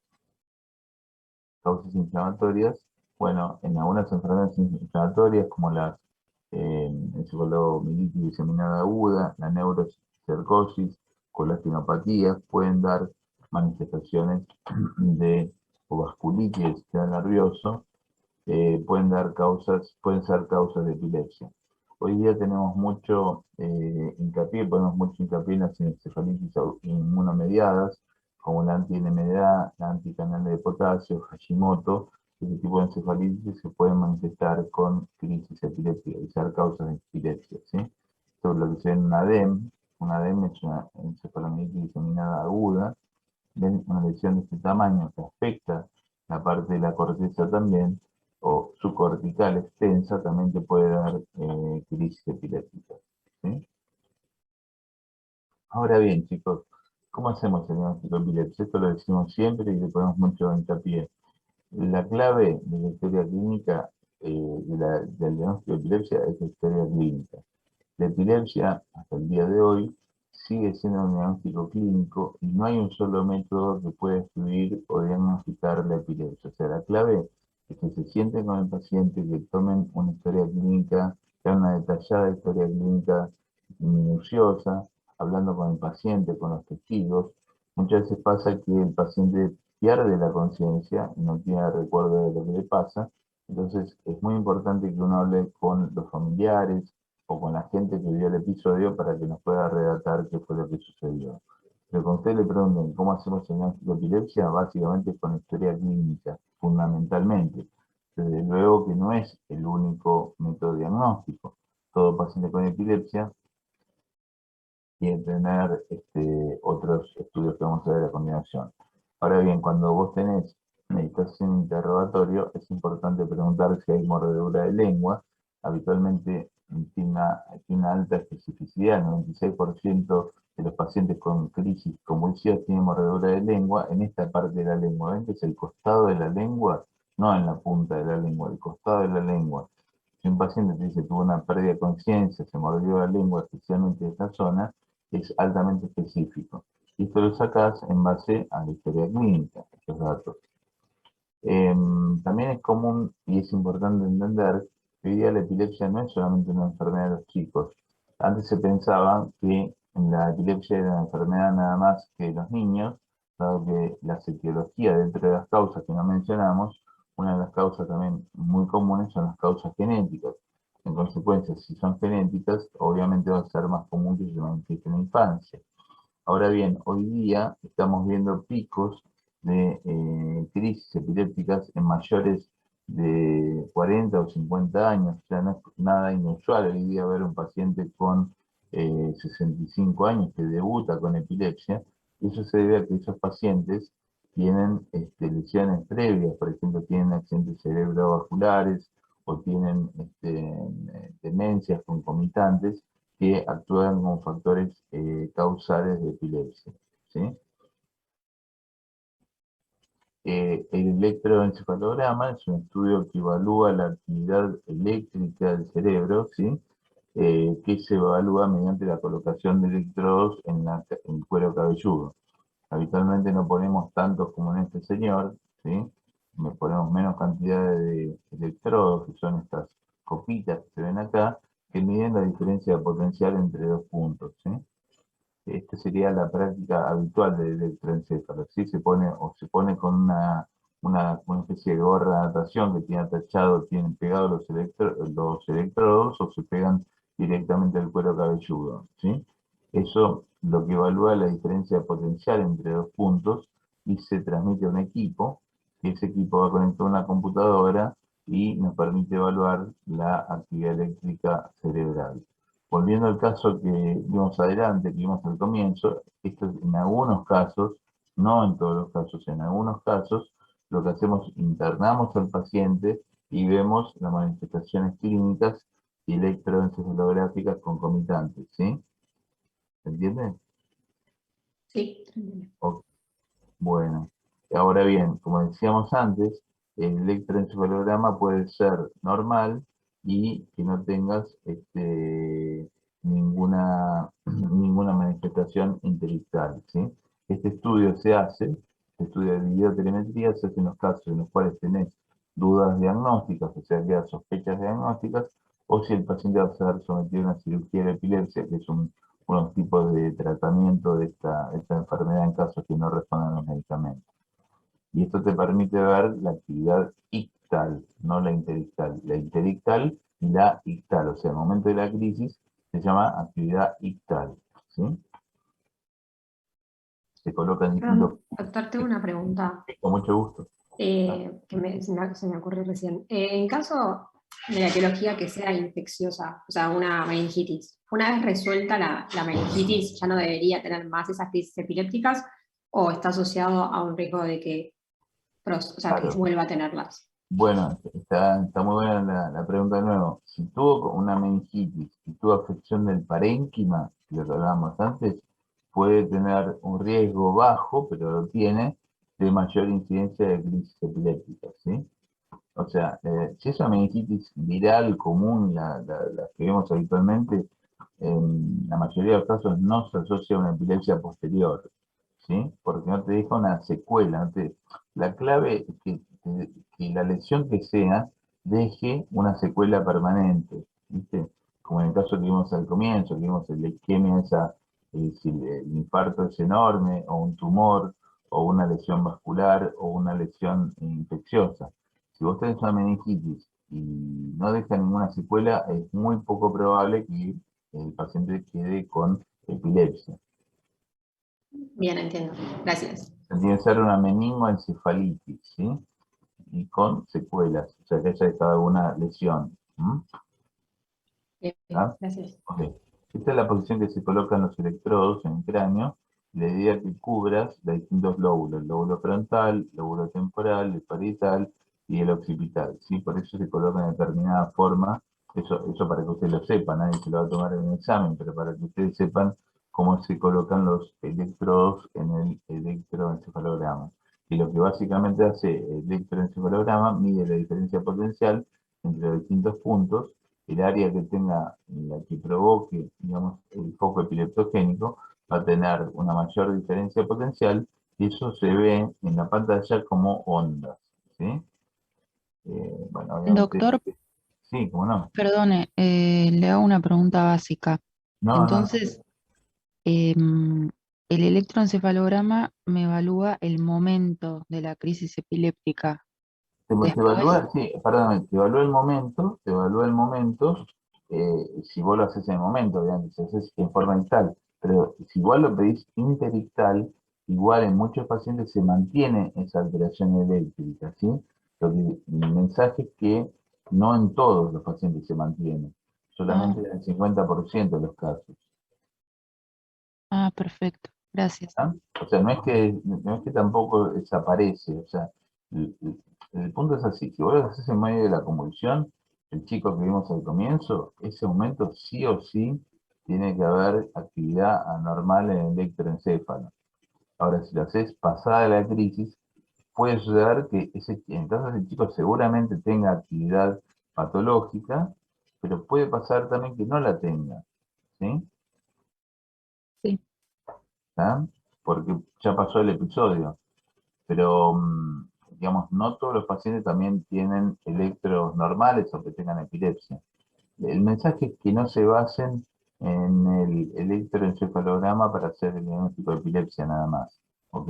S2: Causas inflamatorias, bueno, en algunas enfermedades inflamatorias como las encefalomielitis diseminada aguda, la neurocercosis, colastinopatía, pueden dar manifestaciones de o vasculitis del sistema nervioso, pueden ser causas de epilepsia. Hoy día tenemos mucho ponemos mucho hincapié en las encefalitis inmunomediadas, como la anti-NMDA, la anticanal de potasio, Hashimoto. Este tipo de encefalitis se pueden manifestar con crisis epiléptica y ser causas de epilepsia, ¿sí? Esto es lo que se ve en una DEM. Una DEM es una encefalomielitis diseminada aguda. Ven una lesión de este tamaño que afecta la parte de la corteza también, o subcortical extensa, también te puede dar crisis epiléptica, ¿sí? Ahora bien, chicos, ¿cómo hacemos el diagnóstico de epilepsia? Esto lo decimos siempre y le ponemos mucho hincapié. La clave de la historia clínica del diagnóstico de epilepsia es la historia clínica. La epilepsia, hasta el día de hoy, sigue siendo un diagnóstico clínico y no hay un solo método que pueda estudiar o diagnosticar la epilepsia. O sea, la clave es que se sienten con el paciente, que tomen una historia clínica dar una detallada historia clínica minuciosa, hablando con el paciente, con los testigos. Muchas veces pasa que el paciente pierde la conciencia, no tiene recuerdo de lo que le pasa, entonces es muy importante que uno hable con los familiares o con la gente que vio el episodio para que nos pueda relatar qué fue lo que sucedió. Pero cuando usted le pregunten cómo hacemos el diagnóstico de epilepsia, básicamente con historia clínica, fundamentalmente. Desde luego que no es el único método diagnóstico. Todo paciente con epilepsia tiene que tener otros estudios que vamos a ver a continuación. Ahora bien, cuando vos necesitas un interrogatorio, es importante preguntar si hay mordedura de lengua. Habitualmente tiene una alta especificidad, el 96% de los pacientes con crisis convulsivas tienen mordedura de lengua en esta parte de la lengua. ¿Ven que es el costado de la lengua? No en la punta de la lengua, el costado de la lengua. Si un paciente te dice tuvo una pérdida de conciencia, se mordió la lengua, especialmente de esta zona, es altamente específico. Y esto lo sacás en base a la historia clínica, estos datos. También es común y es importante entender que hoy día la epilepsia no es solamente una enfermedad de los chicos. Antes se pensaba que la epilepsia era una enfermedad nada más que de los niños, dado que la etiología dentro de las causas que no mencionamos, una de las causas también muy comunes son las causas genéticas. En consecuencia, si son genéticas, obviamente va a ser más común que se manifieste en la infancia. Ahora bien, hoy día estamos viendo picos de crisis epilépticas en mayores de 40 o 50 años, o sea, no es nada inusual hoy día ver un paciente con 65 años que debuta con epilepsia, y eso se debe a que esos pacientes tienen lesiones previas, por ejemplo, tienen accidentes cerebrovasculares o tienen demencias concomitantes que actúan como factores causales de epilepsia, ¿sí? El electroencefalograma es un estudio que evalúa la actividad eléctrica del cerebro, ¿sí? Que se evalúa mediante la colocación de electrodos en el cuero cabelludo. Habitualmente no ponemos tantos como en este señor, ¿sí? Ponemos menos cantidad de electrodos, que son estas copitas que se ven acá, que miden la diferencia de potencial entre dos puntos, ¿sí? Esta sería la práctica habitual del electroencéfalo, ¿sí? Se pone con una especie de gorra de natación que tiene atachado, tienen pegados los electrodos o se pegan directamente al cuero cabelludo, ¿sí? Eso lo que evalúa la diferencia de potencial entre dos puntos y se transmite a un equipo, que ese equipo va conectado a una computadora y nos permite evaluar la actividad eléctrica cerebral. Volviendo al caso que vimos adelante, que vimos al comienzo, esto en algunos casos, no en todos los casos, en algunos casos, lo que hacemos, internamos al paciente y vemos las manifestaciones clínicas y electroencefalográficas concomitantes, ¿sí? ¿Se entiende?
S4: Sí.
S2: Bueno, ahora bien, como decíamos antes, el electroencefalograma puede ser normal y que no tengas ninguna manifestación intelectual, ¿sí? Este estudio este estudio de videotelemetría se hace en los casos en los cuales tenés dudas diagnósticas, o sea, que sospechas diagnósticas, o si el paciente va a ser sometido a una cirugía de epilepsia, que es unos tipos de tratamiento de esta enfermedad en casos que no responden a los medicamentos. Y esto te permite ver la actividad ictal, no la interictal. La interictal y la ictal, o sea, el momento de la crisis se llama actividad ictal, ¿sí? Se coloca en distintos...
S4: Doctor, tengo una pregunta
S2: Con mucho gusto.
S4: se me ocurrió recién. En caso de la etiología que sea infecciosa, o sea, una meningitis, una vez resuelta la meningitis, ¿ya no debería tener más esas crisis epilépticas o está asociado a un riesgo de que, que
S2: Claro.
S4: vuelva a tenerlas?
S2: Bueno, está muy buena la pregunta de nuevo. Si tuvo una meningitis y tuvo afección del parénquima, que lo hablábamos antes, puede tener un riesgo bajo, pero lo tiene, de mayor incidencia de crisis epilépticas, ¿sí? O sea, si es una meningitis viral común, la que vemos habitualmente, en la mayoría de los casos no se asocia a una epilepsia posterior, ¿sí? Porque no te deja una secuela. La clave es que la lesión que sea deje una secuela permanente. ¿viste? Como en el caso que vimos al comienzo, que vimos la isquemia esa, si el infarto es enorme, o un tumor, o una lesión vascular, o una lesión infecciosa. Si vos tenés una meningitis y no deja ninguna secuela, es muy poco probable que el paciente quede con epilepsia.
S4: Bien, entiendo. Gracias.
S2: Tendría que ser una meningoencefalitis, ¿sí? Y con secuelas, o sea que haya dejado alguna lesión.
S4: Bien,
S2: ¿Ah?
S4: gracias.
S2: Ok. Esta es la posición que se colocan los electrodos en el cráneo. La idea es que cubras los distintos lóbulos, el lóbulo frontal, el lóbulo temporal, el parietal y el occipital, ¿sí? Por eso se coloca en determinada forma. Eso para que ustedes lo sepan, nadie se lo va a tomar en un examen, pero para que ustedes sepan cómo se colocan los electrodos en el electroencefalograma. Y lo que básicamente hace el electroencefalograma mide la diferencia potencial entre los distintos puntos. El área que tenga, la que provoque, digamos, el foco epileptogénico, va a tener una mayor diferencia potencial y eso se ve en la pantalla como ondas, ¿sí? Bueno, obviamente,
S7: Doctor,
S2: sí, cómo no.
S7: perdone, le hago una pregunta básica.
S2: No, no,
S7: Entonces, em, el electroencefalograma me evalúa el momento de la crisis epiléptica.
S2: te
S7: Después,
S2: evalúa, sí, perdóname, te evalúa el momento, si vos lo haces en el momento, obviamente, si haces en forma dictal, pero si igual lo pedís interidictal, igual en muchos pacientes se mantiene esa alteración eléctrica, ¿sí? El mensaje es que no en todos los pacientes se mantiene, solamente en el 50% de los casos.
S7: perfecto, gracias.
S2: ¿Ah? O sea, no es que tampoco desaparece, o sea, el punto es así, si vos lo haces en medio de la convulsión, el chico que vimos al comienzo, ese aumento sí o sí tiene que haber actividad anormal en el electroencéfalo. Ahora, si lo haces pasada la crisis, puede suceder que entonces el chico seguramente tenga actividad patológica, pero puede pasar también que no la tenga, ¿sí?
S7: Sí.
S2: ¿Ah? Porque ya pasó el episodio. Pero, digamos, no todos los pacientes también tienen electros normales o que tengan epilepsia. El mensaje es que no se basen en el electroencefalograma para hacer el diagnóstico de epilepsia nada más, ¿ok?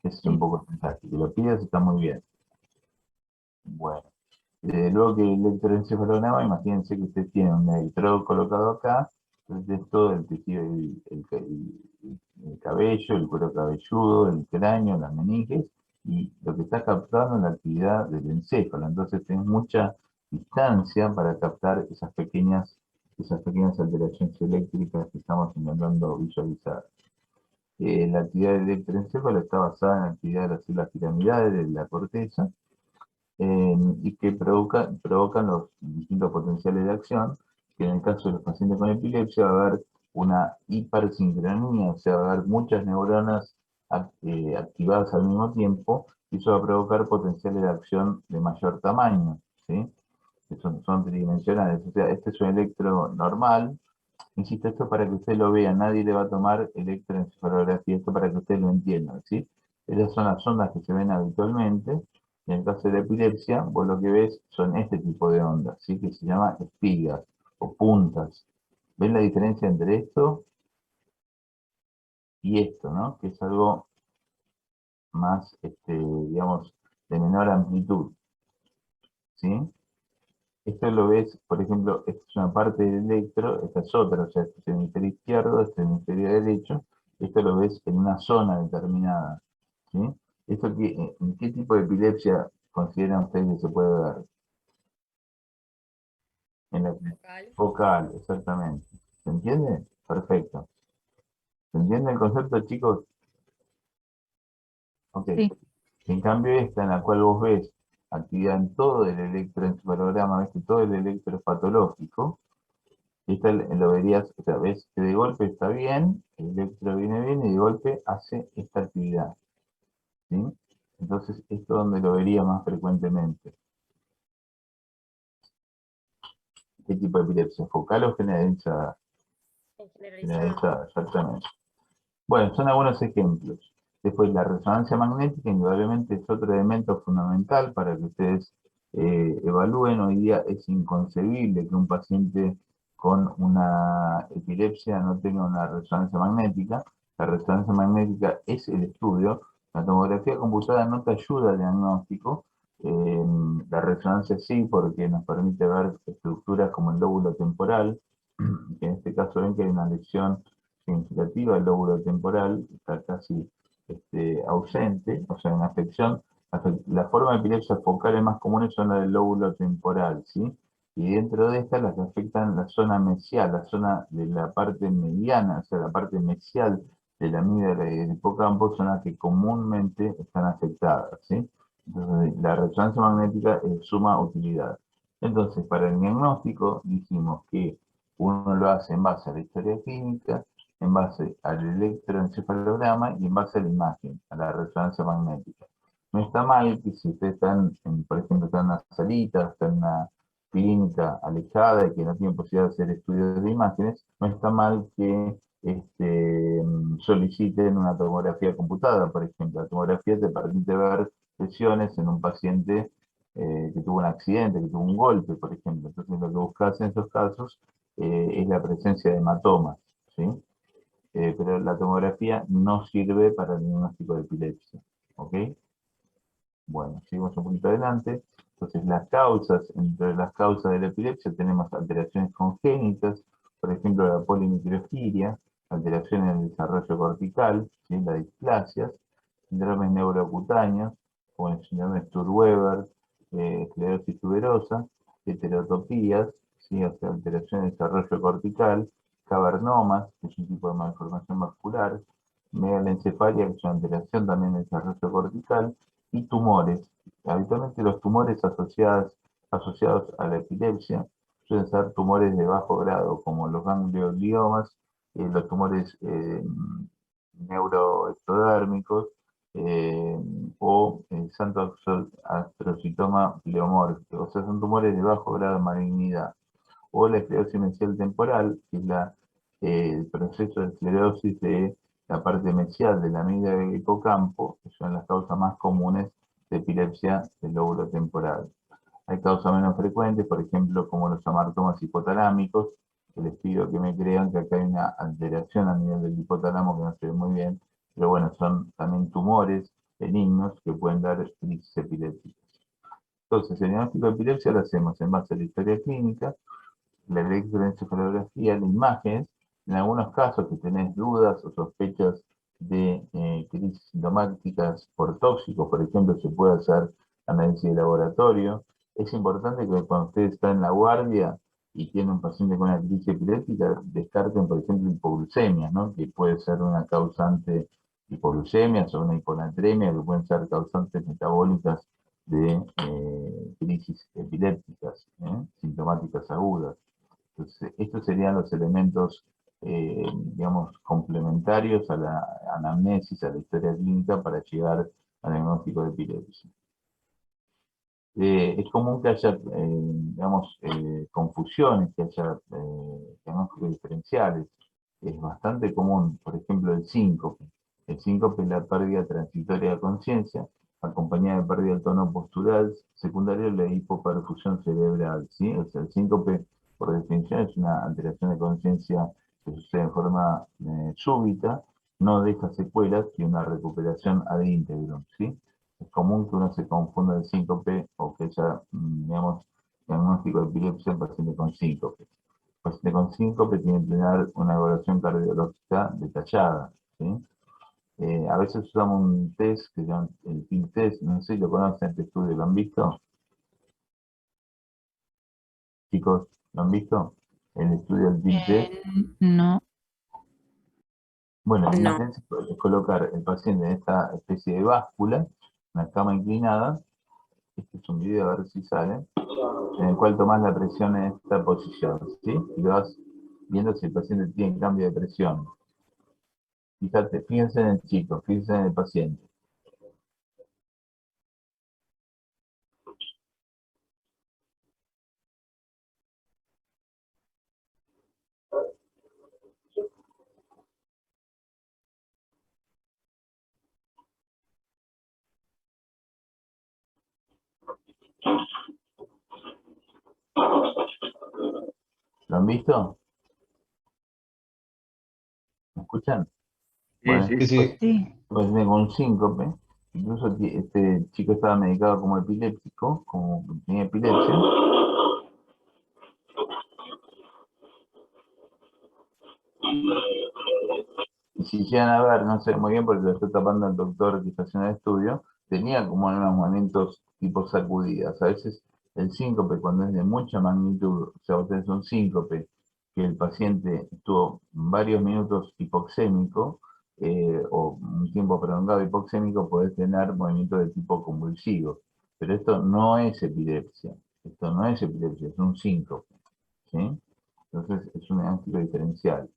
S2: Ese es un
S7: Sí.
S2: poco el mensaje. Que lo pidas está muy bien. Bueno, luego que el electroencefalograma, imagínense que usted tiene un electrodo colocado acá, entonces es todo el tejido, el cabello, el cuero cabelludo, el cráneo, las meninges, y lo que está captando es la actividad del encéfalo. Entonces tenés mucha distancia para captar esas pequeñas alteraciones eléctricas que estamos intentando visualizar. La actividad del electroencéfalo está basada en la actividad de las células piramidales de la corteza, y que provocan los distintos potenciales de acción, que en el caso de los pacientes con epilepsia va a haber una hipersincronía, o sea, va a haber muchas neuronas activadas al mismo tiempo, y eso va a provocar potenciales de acción de mayor tamaño, ¿sí? Que son tridimensionales, o sea, este es un electro normal. Insisto, esto para que usted lo vea, nadie le va a tomar electroencefalografía, esto para que usted lo entienda, ¿sí? Esas son las ondas que se ven habitualmente, y en el caso de la epilepsia, vos lo que ves son este tipo de ondas, ¿sí? Que se llama espigas o puntas. ¿Ven la diferencia entre esto y esto, ¿no? Que es algo más, digamos, de menor amplitud, ¿sí? Esto lo ves, por ejemplo, esta es una parte del electro, esta es otra, o sea, este es el hemisferio izquierdo, este es el hemisferio derecho, esto lo ves en una zona determinada, ¿sí? ¿En qué tipo de epilepsia consideran ustedes que se puede ver? En la focal, exactamente. ¿Se entiende? Perfecto. ¿Se entiende el concepto, chicos? Ok.
S7: Sí.
S2: En cambio, esta en la cual vos ves actividad en todo el electroencefalograma, ves que todo el electro es patológico. Esta lo verías, o sea, ves que de golpe está bien, el electro viene bien y de golpe hace esta actividad, ¿sí? Entonces, esto es donde lo vería más frecuentemente. ¿Qué tipo de epilepsia? ¿Focal o generalizada? Generalizada, exactamente. Bueno, son algunos ejemplos. Después, la resonancia magnética indudablemente es otro elemento fundamental para que ustedes evalúen. Hoy día es inconcebible que un paciente con una epilepsia no tenga una resonancia magnética. La resonancia magnética es el estudio. La tomografía computada no te ayuda al diagnóstico. La resonancia sí, porque nos permite ver estructuras como el lóbulo temporal, que en este caso ven que hay una lesión significativa del lóbulo temporal, está casi ausente, o sea, una afección. La forma de epilepsia focales más comunes son las del lóbulo temporal, ¿sí? Y dentro de estas las que afectan la zona mesial, la zona de la parte mediana, o sea, la parte mesial de la amígdala y del hipocampo son las que comúnmente están afectadas, ¿sí? Entonces, la resonancia magnética es de suma utilidad. Entonces, para el diagnóstico dijimos que uno lo hace en base a la historia clínica, en base al electroencefalograma y en base a la imagen, a la resonancia magnética. No está mal que si ustedes están, por ejemplo, están en una salita, están en una clínica alejada y que no tienen posibilidad de hacer estudios de imágenes, no está mal que soliciten una tomografía computada, por ejemplo. La tomografía te permite ver lesiones en un paciente que tuvo un accidente, que tuvo un golpe, por ejemplo. Entonces lo que buscas en esos casos es la presencia de hematomas, ¿sí? Pero la tomografía no sirve para el diagnóstico de epilepsia, ¿ok? Bueno, seguimos un poquito adelante. Entonces, las causas, entre las causas de la epilepsia tenemos alteraciones congénitas, por ejemplo, la polimicrogiria, alteraciones en el desarrollo cortical, ¿sí? Las displasias, síndromes neurocutáneos, como el síndrome Sturge-Weber, esclerosis tuberosa, heterotopías, ¿sí? O sea, alteraciones de desarrollo cortical, cavernomas, que es un tipo de malformación vascular, megalencefalia, que es una alteración también del desarrollo cortical, y tumores. Habitualmente los tumores asociados a la epilepsia suelen ser tumores de bajo grado, como los gangliogliomas, los tumores neuroectodérmicos, eh, o santo astrocitoma pleomórfico, o sea, son tumores de bajo grado de malignidad. O la esclerosis mesial temporal, que es el proceso de esclerosis de la parte mesial de la amígdala del hipocampo, que son las causas más comunes de epilepsia del lóbulo temporal. Hay causas menos frecuentes, por ejemplo, como los hamartomas hipotalámicos, que les pido que me crean que acá hay una alteración a nivel del hipotálamo que no se ve muy bien, pero bueno, son también tumores benignos que pueden dar crisis epilépticas. Entonces, el diagnóstico de epilepsia lo hacemos en base a la historia clínica, la electroencefalografía, las imágenes, en algunos casos que tenés dudas o sospechas de crisis sintomáticas por tóxicos, por ejemplo, se puede hacer análisis de laboratorio. Es importante que cuando ustedes están en la guardia y tienen un paciente con una crisis epiléptica, descarten, por ejemplo, hipoglucemia, ¿no? Que puede ser una causante hipoglucemias o una hiponatremia, que pueden ser causantes metabólicas de crisis epilépticas, sintomáticas agudas. Entonces, estos serían los elementos, digamos, complementarios a la anamnesis, a la historia clínica para llegar al diagnóstico de epilepsia. Es común que haya, digamos, confusiones, que haya diagnósticos diferenciales. Es bastante común, por ejemplo, el síncope. El síncope es la pérdida transitoria de conciencia, acompañada de pérdida del tono postural, secundaria a la hipoperfusión cerebral, ¿sí? O sea, el síncope, por definición, es una alteración de conciencia que sucede en forma súbita, no deja secuelas y una recuperación ad integrum, ¿sí? Es común que uno se confunda el síncope o que haya, digamos, diagnóstico de epilepsia en paciente con síncope. El paciente con síncope tiene que tener una evaluación cardiológica detallada, ¿sí? A veces usamos un test que se llama el PIL test, no sé si lo conocen, este estudio, ¿lo han visto? Chicos, ¿lo han visto? El estudio del PIL test.
S7: No.
S2: Bueno,
S1: No.
S2: imagínense colocar el paciente en esta especie de báscula, una cama inclinada. Este es un video, a ver si sale, en el cual tomás la presión en esta posición, ¿sí? Y lo vas viendo si el paciente tiene cambio de presión. Fíjate, fíjense en el chico, fíjense en el paciente. visto? ¿Me escuchan?
S5: Sí,
S2: Bueno,
S5: sí.
S3: Sí, sí.
S7: Sí.
S2: paciente con síncope, incluso este chico estaba medicado como epiléptico, como que tenía epilepsia. Y si llegan a ver, no sé muy bien porque lo está tapando el doctor que está haciendo el estudio, tenía como unos movimientos tipo sacudidas. A veces el síncope, cuando es de mucha magnitud, o sea, ustedes un síncope, que el paciente estuvo varios minutos hipoxémico, o un tiempo prolongado hipoxémico, puede tener movimientos de tipo convulsivo. Pero esto no es epilepsia. Esto no es epilepsia, es un síncope. ¿Sí? Entonces es un diagnóstico diferencial.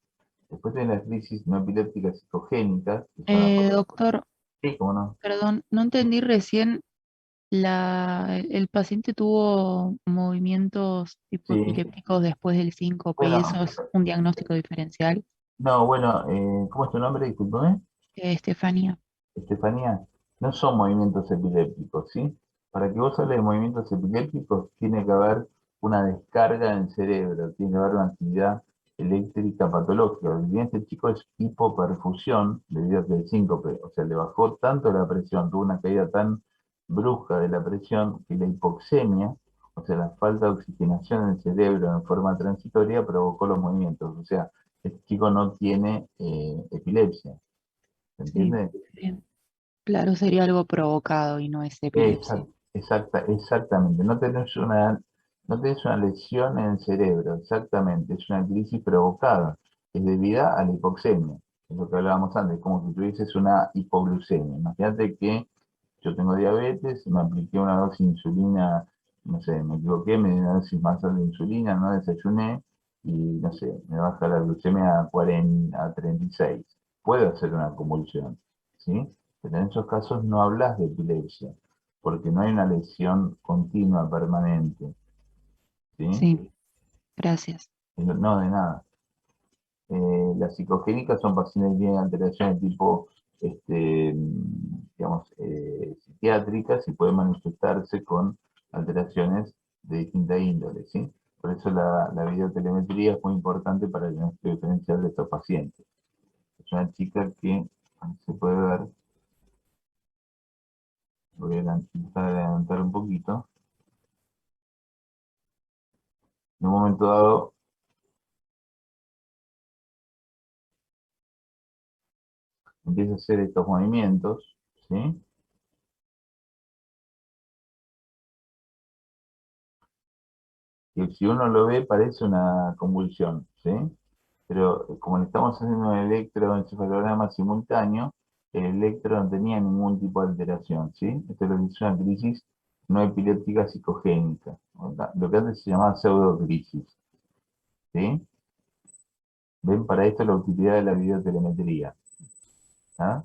S2: Después de las crisis no epilépticas psicogénicas, que son las
S7: Doctor,
S2: sí, ¿cómo no?
S7: perdón, no entendí recién, el paciente tuvo movimientos tipo
S2: Sí,
S7: epilépticos después del síncope y
S2: bueno,
S7: eso es un diagnóstico diferencial.
S2: no, bueno, ¿cómo es tu nombre? Discúlpame.
S7: Estefanía.
S2: Estefanía, no son movimientos epilépticos, ¿sí? Para que vos hables de movimientos epilépticos, tiene que haber una descarga en el cerebro, tiene que haber una actividad eléctrica patológica. Y bien, este chico es hipoperfusión debido a que el síncope, o sea, le bajó tanto la presión, tuvo una caída tan brusca de la presión que la hipoxemia, o sea, la falta de oxigenación en el cerebro en forma transitoria, provocó los movimientos. O sea, este chico no tiene epilepsia, ¿se
S7: Sí,
S2: entiende?
S7: bien. Claro, sería algo provocado y no es epilepsia.
S2: Exactamente. No tenés una lesión en el cerebro, exactamente. Es una crisis provocada. Es debida a la hipoxemia. Es lo que hablábamos antes, como si tuvieses una hipoglucemia. Imagínate que yo tengo diabetes, me apliqué una dosis de insulina, no sé, me equivoqué, me di una dosis más alta de insulina, no desayuné y no sé, me baja la glucemia a 40, a 36. Puede hacer una convulsión, ¿sí? Pero en esos casos no hablas de epilepsia, porque no hay una lesión continua, permanente, ¿sí?
S7: Sí, gracias.
S2: No, de nada. Las psicogénicas son pacientes que tienen alteraciones tipo, digamos, psiquiátricas y pueden manifestarse con alteraciones de distinta índole, ¿sí? Por eso la videotelemetría es muy importante para el diagnóstico diferencial de estos pacientes. Es una chica que se puede ver, voy a intentar adelantar un poquito. En un momento dado, empieza a hacer estos movimientos, ¿sí? Que si uno lo ve parece una convulsión, ¿sí? Pero como le estamos haciendo un electroencefalograma simultáneo, el electro no tenía ningún tipo de alteración, ¿sí? Esto es lo que es una crisis no epiléptica psicogénica, lo que antes se llamaba pseudocrisis, ¿sí? Ven para esto la utilidad de la videotelemetría, ¿ah?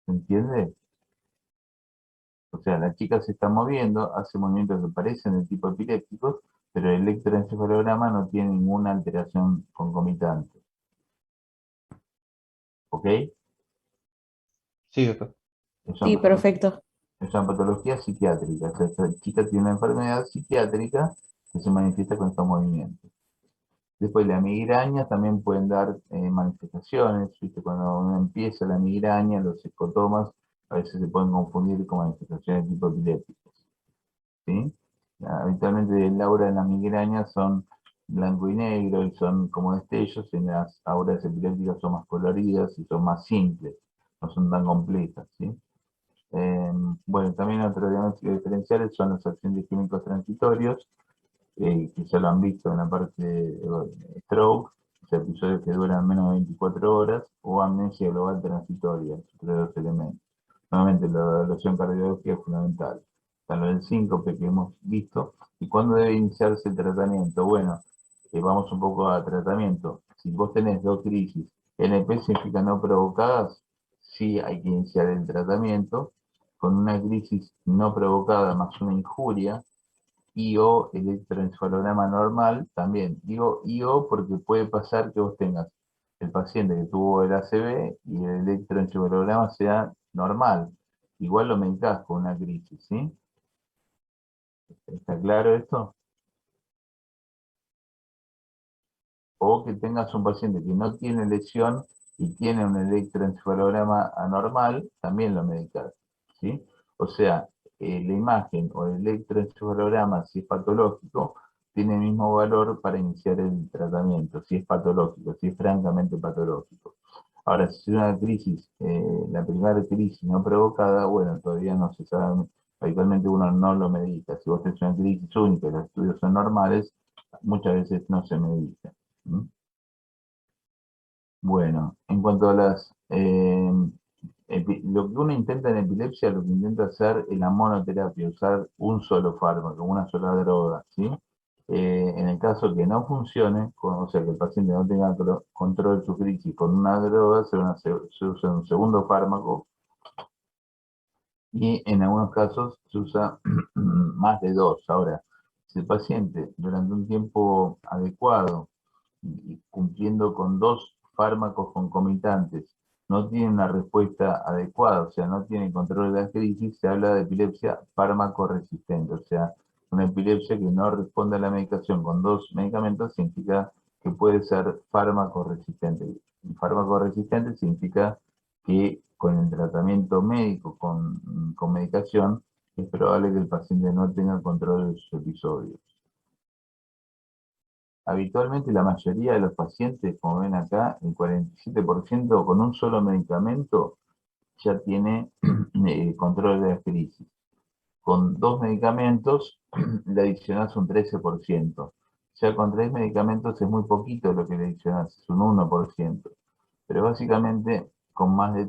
S2: ¿Se entiende? O sea, la chica se está moviendo, hace movimientos que parecen de tipo epilépticos, pero el electroencefalograma no tiene ninguna alteración concomitante, ¿ok?
S3: Sí, doctor.
S2: Es
S1: Sí,
S2: una patología,
S1: perfecto.
S2: es una patología psiquiátrica. O sea, esta chica tiene una enfermedad psiquiátrica que se manifiesta con estos movimientos. Después la migraña también pueden dar manifestaciones, ¿viste? Cuando uno empieza la migraña, los escotomas a veces se pueden confundir con manifestaciones tipo epilépticas, ¿sí? Habitualmente el aura de la migraña son blanco y negro y son como destellos, y las auras epilépticas son más coloridas y son más simples, no son tan complejas, ¿sí? Bueno, también otros diagnósticos diferenciales son los accidentes químicos transitorios, que ya lo han visto en la parte de stroke, o sea, episodios que duran menos de 24 horas, o amnesia global transitoria, entre dos elementos. Nuevamente, la evaluación cardiológica es fundamental. Está lo del síncope que hemos visto. ¿Y cuándo debe iniciarse el tratamiento? Bueno, vamos un poco a tratamiento. Si vos tenés dos crisis, NP significa no provocadas, sí hay que iniciar el tratamiento. Con una crisis no provocada más una injuria, IO, electroencefalograma normal, también. Digo IO porque puede pasar que vos tengas el paciente que tuvo el ACV y el electroencefalograma sea normal. Igual lo medicás con una crisis, ¿sí? ¿Está claro esto? o que tengas un paciente que no tiene lesión y tiene un electroencefalograma anormal, también lo medicas, ¿sí? O sea, la imagen o el electroencefalograma, si es patológico, tiene el mismo valor para iniciar el tratamiento, si es patológico, si es francamente patológico. Ahora, si es una crisis, la primera crisis no provocada, bueno, todavía no se sabe, habitualmente uno no lo medica. Si vos tenés una crisis única y los estudios son normales, muchas veces no se medica. ¿Mm? Bueno, en cuanto a las... lo que uno intenta en epilepsia, lo que intenta hacer es la monoterapia, usar un solo fármaco, una sola droga, ¿sí? En el caso que no funcione, o sea, que el paciente no tenga control de su crisis con una droga, se usa un segundo fármaco y en algunos casos se usa más de dos. Ahora, si el paciente durante un tiempo adecuado y cumpliendo con dos fármacos concomitantes no tiene una respuesta adecuada, o sea, no tiene control de la crisis, se habla de epilepsia fármaco-resistente, o sea, una epilepsia que no responde a la medicación con dos medicamentos significa que puede ser fármaco-resistente. Y fármaco-resistente significa que con el tratamiento médico, con medicación, es probable que el paciente no tenga control de sus episodios. Habitualmente la mayoría de los pacientes, como ven acá, el 47% con un solo medicamento ya tiene control de la crisis. Con dos medicamentos le adicionás un 13%. Ya con tres medicamentos es muy poquito lo que le adicionás, es un 1%. Pero básicamente con más de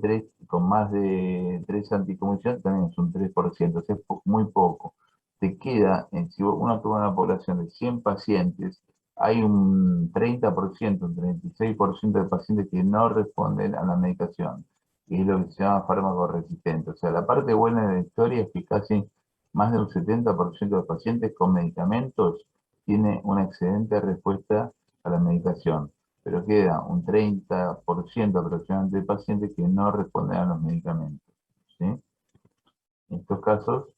S2: tres anticonvulsivantes también es un 3%, o sea, es muy poco. Te queda, si uno toma una población de 100 pacientes, hay un 30%, un 36% de pacientes que no responden a la medicación, que es lo que se llama fármaco resistente. O sea, la parte buena de la historia es que casi más de un 70% de pacientes con medicamentos tiene una excelente respuesta a la medicación, pero queda un 30% aproximadamente de pacientes que no responden a los medicamentos, ¿sí? En estos casos,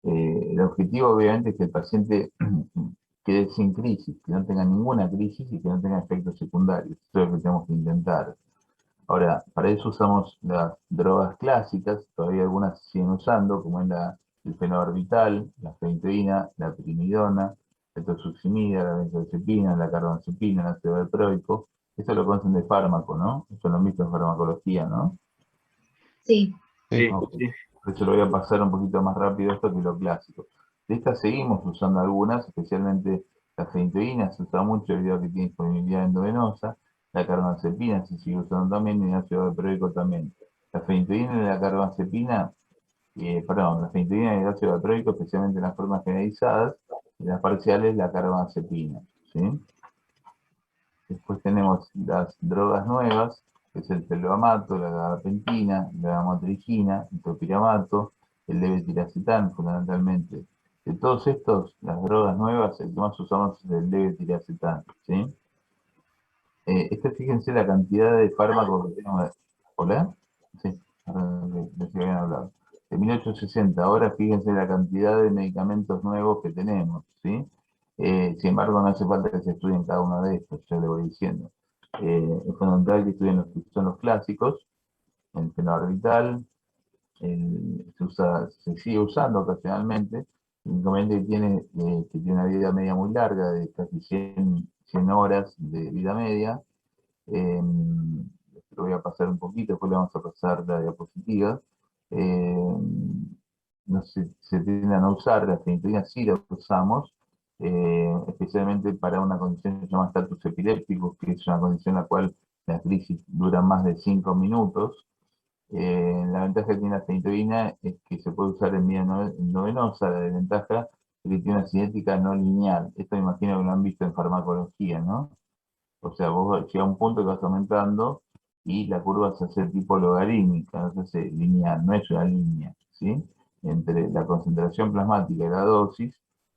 S2: el objetivo obviamente es que el paciente quede sin crisis, que no tenga ninguna crisis y que no tenga efectos secundarios. Eso es lo que tenemos que intentar. Ahora, para eso usamos las drogas clásicas, todavía algunas se siguen usando, como es el fenobarbital, la fenitoína, la primidona, la tosuximida, la benzodiazepina, la carbamazepina, el ácido valproico. Eso lo conocen de fármaco, ¿no? Eso lo han visto en farmacología, ¿no?
S1: Sí.
S5: Sí,
S2: Ok.
S5: sí.
S2: Por eso lo voy a pasar un poquito más rápido esto que lo clásico. De estas seguimos usando algunas, especialmente la fenitoína, se usa mucho debido a que tiene disponibilidad endovenosa. La carbamazepina se sigue usando también y el ácido valproico también. La fenitoína y la carbamazepina, la fenitoína y el ácido valproico, especialmente en las formas generalizadas, y en las parciales la carbamazepina, ¿sí? Después tenemos las drogas nuevas, que es el felbamato, la gabapentina, la amotrigina, el topiramato, el levetiracetam, fundamentalmente. De todos estos, las drogas nuevas, el que más usamos es el levetiracetam, ¿sí? Fíjense la cantidad de fármacos que tenemos. ¿Hola? Sí, les habían hablado. De 1860, ahora fíjense la cantidad de medicamentos nuevos que tenemos, ¿sí? Sin embargo, no hace falta que se estudien cada uno de estos, ya le voy diciendo. Es fundamental que estudien los que son los clásicos, el fenobarbital, se sigue usando ocasionalmente, el inconveniente que tiene una vida media muy larga, de casi 100 horas de vida media. Lo voy a pasar un poquito, después le vamos a pasar la diapositiva. No se tienden a usar, la fenitoína sí la usamos, especialmente para una condición que se llama estatus epiléptico, que es una condición en la cual la crisis dura más de 5 minutos. La ventaja que tiene la fenitoína es que se puede usar en vía endovenosa, la desventaja es que tiene una cinética no lineal. Esto me imagino que lo han visto en farmacología, ¿no? O sea, vos llega a un punto que vas aumentando y la curva se hace tipo logarítmica, no se hace lineal, no es una línea, ¿sí? Entre la concentración plasmática y la dosis,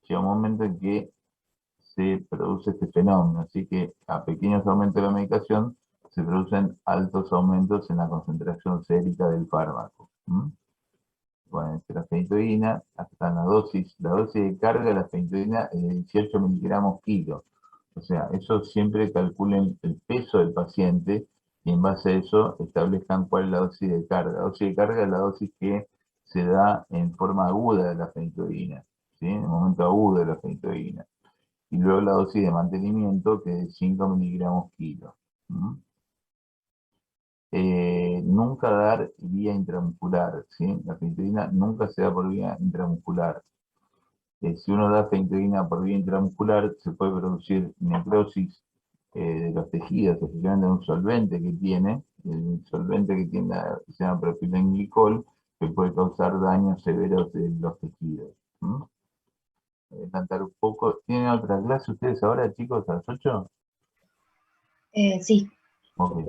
S2: llega un momento en que se produce este fenómeno, así que a pequeños aumentos de la medicación se producen altos aumentos en la concentración sérica del fármaco. bueno, la fenitoína, acá están la dosis de carga de la fenitoína es de 18 miligramos kilo. O sea, eso siempre calculen el peso del paciente y en base a eso establezcan cuál es la dosis de carga. La dosis de carga es la dosis que se da en forma aguda de la fenitoína, ¿sí? En el momento agudo de la fenitoína. Y luego la dosis de mantenimiento, que es de 5 miligramos kilo. Nunca dar vía intramuscular, ¿sí? La fenitoína nunca se da por vía intramuscular. Si uno da fenitoína por vía intramuscular, se puede producir necrosis de los tejidos, especialmente un solvente que tiene, el solvente que tiene se llama propilenglicol, que puede causar daños severos de los tejidos. Voy a adelantar un poco. ¿Tienen otra clase ustedes ahora, chicos, a las 8?
S1: Sí.
S2: Ok.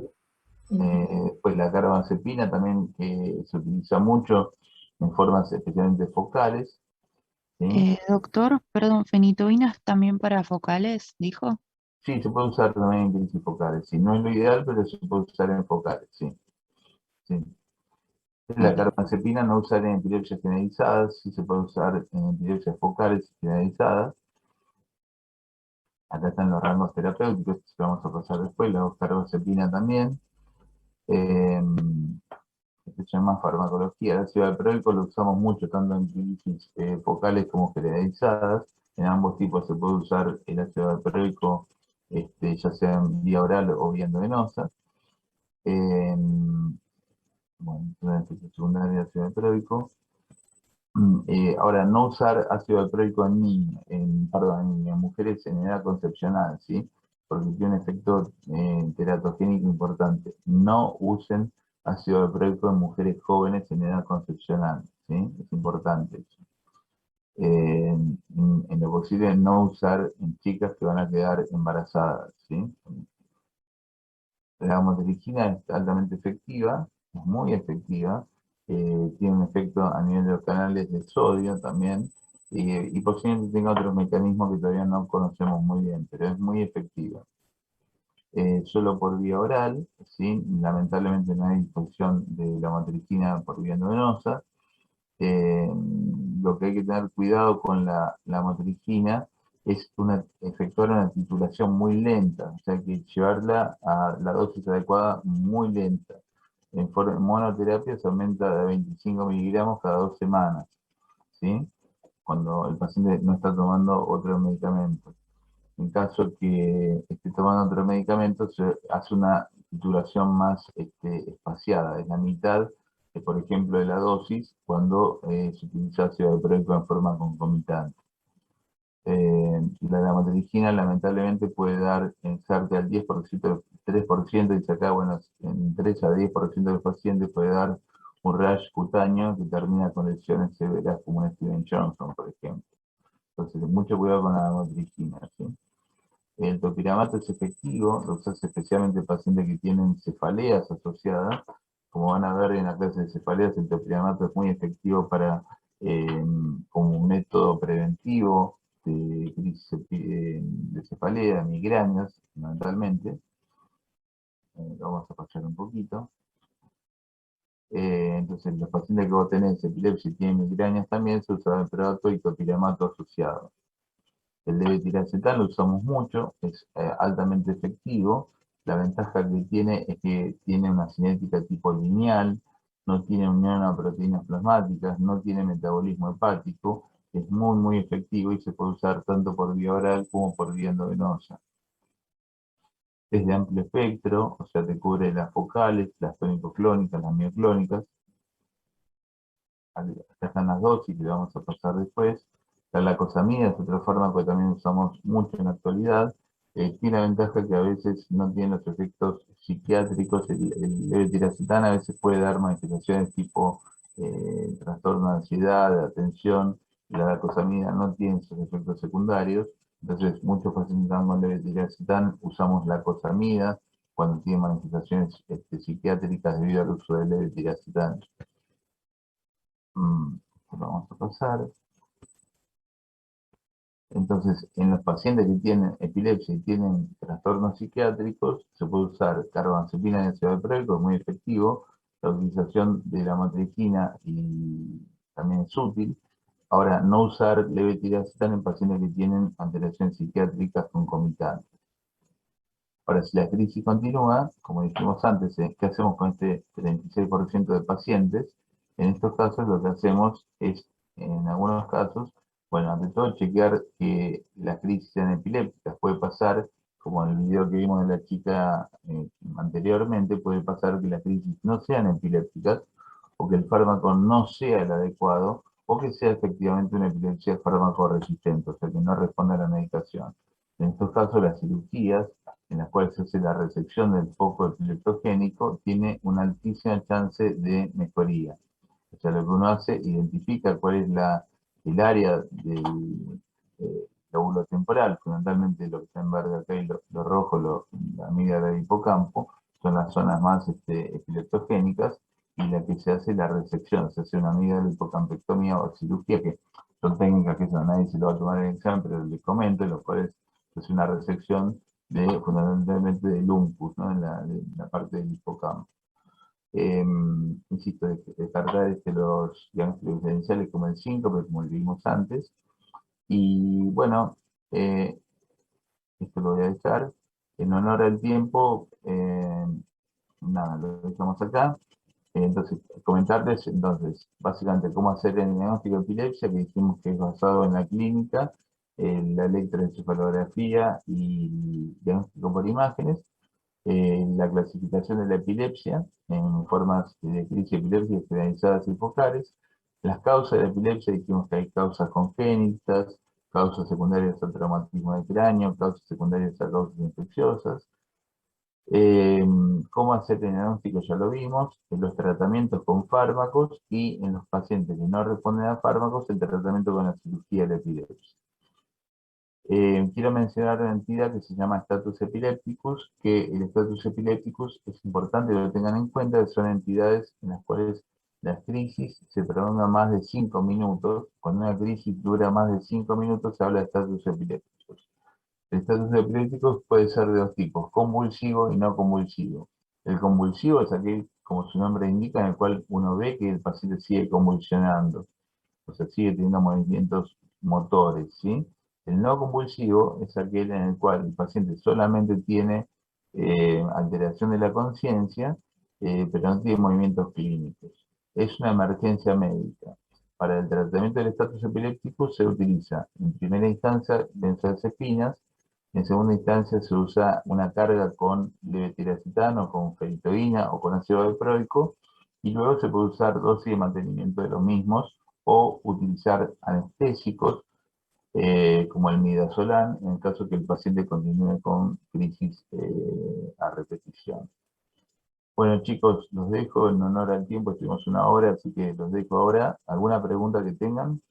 S2: Pues la carbamazepina también se utiliza mucho en formas especialmente focales. ¿Sí?
S7: Doctor, perdón, fenitoínas también para focales, dijo.
S2: Sí, se puede usar también en crisis focales. Sí, no es lo ideal, pero se puede usar en focales, sí. Sí. La
S7: Ok.
S2: carbamazepina no usar en epilepsias generalizadas, sí se puede usar en epilepsias focales generalizadas. Acá están los rangos terapéuticos, que vamos a pasar después, la carbamazepina también. Se llama farmacología. El ácido valproico lo usamos mucho tanto en crisis focales como generalizadas. En ambos tipos se puede usar el ácido valproico, ya sea en vía oral o vía endovenosa. Bueno, una efecto secundario de ácido valproico. Ahora, no usar ácido valproico en niños, en mujeres en edad concepcional, ¿sí? Porque tiene un efecto teratogénico importante. No usen ácido valproico en mujeres jóvenes en edad concepcional, ¿sí? Es importante eso. En lo posible, no usar en chicas que van a quedar embarazadas, ¿sí? La motricina es altamente efectiva, es muy efectiva, tiene un efecto a nivel de los canales de sodio también, y posiblemente tenga otros mecanismos que todavía no conocemos muy bien, pero es muy efectiva. Solo por vía oral, ¿sí? Lamentablemente no hay disposición de la motricina por vía endovenosa. Lo que hay que tener cuidado con la motricina es efectuar una titulación muy lenta, o sea que llevarla a la dosis adecuada muy lenta. En monoterapia se aumenta de 25 miligramos cada 2 semanas, ¿sí? Cuando el paciente no está tomando otro medicamento. En caso que esté tomando otro medicamento, se hace una titulación más espaciada, es la mitad, por ejemplo, de la dosis cuando se utiliza ácido valproico en forma concomitante. La lamotrigina lamentablemente puede dar en SARTE al 10%, 3%, y acá, bueno, en 3 a 10% de los pacientes puede dar un rash cutáneo que termina con lesiones severas como un Steven Johnson, por ejemplo. Entonces, mucho cuidado con la lamotrigina, ¿sí? El topiramato es efectivo, lo usas especialmente en pacientes que tienen cefaleas asociadas. Como van a ver en la clase de cefaleas, el topiramato es muy efectivo como un método preventivo de crisis de cefalea, migrañas, fundamentalmente. Lo vamos a pasar un poquito. Entonces, los pacientes que vos tenés epilepsia y tienen migrañas también se usa valproato y topiramato asociado. El levetiracetam lo usamos mucho, es altamente efectivo. La ventaja que tiene es que tiene una cinética tipo lineal, no tiene unión a proteínas plasmáticas, no tiene metabolismo hepático, es muy, muy efectivo y se puede usar tanto por vía oral como por vía endovenosa. Es de amplio espectro, o sea, te cubre las focales, las tónico-clónicas, las mioclónicas. Acá están las dosis que vamos a pasar después. La lacosamida es otro fármaco que también usamos mucho en la actualidad. Tiene la ventaja que a veces no tiene los efectos psiquiátricos. El levetiracetam a veces puede dar manifestaciones tipo trastorno de ansiedad, de atención. La lacosamida no tiene esos efectos secundarios. Entonces, muchos pacientes con levetiracetam usamos lacosamida cuando tienen manifestaciones psiquiátricas debido al uso del levetiracetam. Vamos a pasar. Entonces, en los pacientes que tienen epilepsia y tienen trastornos psiquiátricos, se puede usar carbamazepina y ácido valproico, es muy efectivo. La utilización de la motricina y también es útil. Ahora, no usar levetiracetam en pacientes que tienen alteraciones psiquiátricas concomitantes. Ahora, si la crisis continúa, como dijimos antes, ¿qué hacemos con este 36% de pacientes? En estos casos lo que hacemos es, en algunos casos, bueno, ante todo chequear que las crisis sean epilépticas. Puede pasar, como en el video que vimos de la chica anteriormente, puede pasar que las crisis no sean epilépticas, o que el fármaco no sea el adecuado, o que sea efectivamente una epilepsia fármaco resistente, o sea que no responde a la medicación. En estos casos, las cirugías, en las cuales se hace la resección del foco epileptogénico, tiene una altísima chance de mejoría. O sea, lo que uno hace, identifica cuál es el área del lóbulo temporal, fundamentalmente lo que está en verde acá y lo rojo, la amígdala del hipocampo, son las zonas más epileptogénicas, y la que se hace la resección, se hace una amígdala hipocampectomía o cirugía, que son técnicas que eso nadie se lo va a tomar en el examen, pero les comento, en los cuales se hace una resección fundamentalmente del uncus, ¿no? En la parte del hipocampo. Insisto, descartar los diagnósticos diferenciales como el síncope, como lo vimos antes. Y bueno, esto lo voy a dejar. En honor al tiempo, nada, lo dejamos acá. Entonces, comentarles, básicamente cómo hacer el diagnóstico de epilepsia, que dijimos que es basado en la clínica, la electroencefalografía y diagnóstico por imágenes, la clasificación de la epilepsia en formas de crisis epilépticas generalizadas y focales, las causas de la epilepsia, dijimos que hay causas congénitas, causas secundarias al traumatismo de cráneo, causas secundarias a causas infecciosas. Cómo hacer el diagnóstico ya lo vimos, en los tratamientos con fármacos, y en los pacientes que no responden a fármacos, el tratamiento con la cirugía de la epilepsia. Quiero mencionar una entidad que se llama Status Epilepticus, que el Status Epilepticus es importante que lo tengan en cuenta, que son entidades en las cuales las crisis se prolongan más de 5 minutos. Cuando una crisis dura más de 5 minutos, se habla de Status Epilepticus. El estatus epiléptico puede ser de dos tipos, convulsivo y no convulsivo. El convulsivo es aquel, como su nombre indica, en el cual uno ve que el paciente sigue convulsionando, o sea, sigue teniendo movimientos motores, ¿sí? El no convulsivo es aquel en el cual el paciente solamente tiene alteración de la conciencia, pero no tiene movimientos clínicos. Es una emergencia médica. Para el tratamiento del estatus epiléptico se utiliza, en primera instancia, benzodiazepinas. En segunda instancia se usa una carga con levetiracetam o con ferritina o con ácido valproico, y luego se puede usar dosis de mantenimiento de los mismos o utilizar anestésicos como el midazolam en el caso que el paciente continúe con crisis a repetición. Bueno, chicos, los dejo en honor al tiempo, estuvimos una hora, así que los dejo ahora. ¿Alguna pregunta que tengan?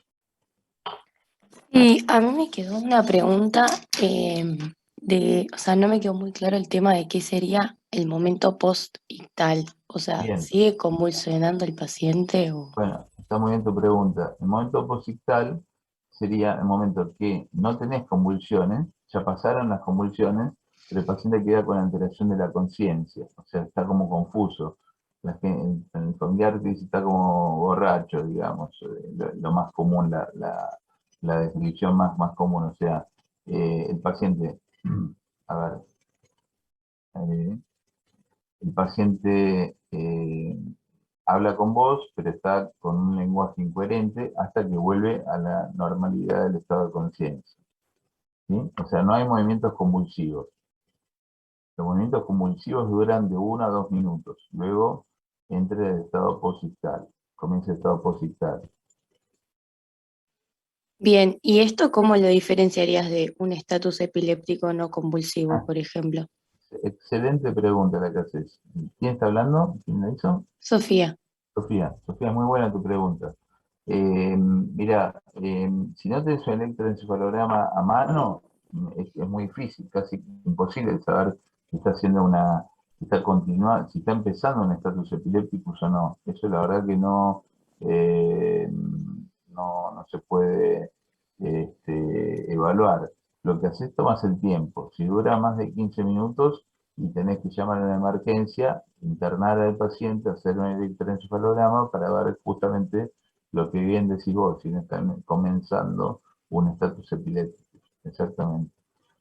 S8: Y a mí me quedó una pregunta o sea, no me quedó muy claro el tema de qué sería el momento post-ictal. O sea,
S2: Bien.
S8: ¿sigue convulsionando el paciente o...?
S2: Bueno, está muy bien tu pregunta. El momento posictal sería el momento que no tenés convulsiones, ya pasaron las convulsiones, pero el paciente queda con alteración de la conciencia, o sea, está como confuso. En el familiar dice está como borracho, digamos, lo más común, la descripción más común, o sea, el paciente, a ver, el paciente habla con vos, pero está con un lenguaje incoherente hasta que vuelve a la normalidad del estado de conciencia, ¿sí? O sea, no hay movimientos convulsivos. Los movimientos convulsivos duran de 1 a 2 minutos. Luego entra el estado posictal. Comienza el estado posictal.
S8: Bien, ¿y esto cómo lo diferenciarías de un estatus epiléptico no convulsivo, por ejemplo?
S2: Excelente pregunta la que haces. ¿Quién está hablando? ¿Quién la hizo?
S8: Sofía.
S2: Sofía, muy buena tu pregunta. Mira, si no tenés un electroencefalograma a mano, es muy difícil, casi imposible saber si está haciendo si está empezando un estatus epiléptico o no. Eso la verdad que no se puede evaluar. Lo que haces, tomas el tiempo. Si dura más de 15 minutos y tenés que llamar a una emergencia, internar al paciente, hacer un electroencefalograma para ver justamente lo que bien decís vos, si no están comenzando un estatus epiléptico, exactamente.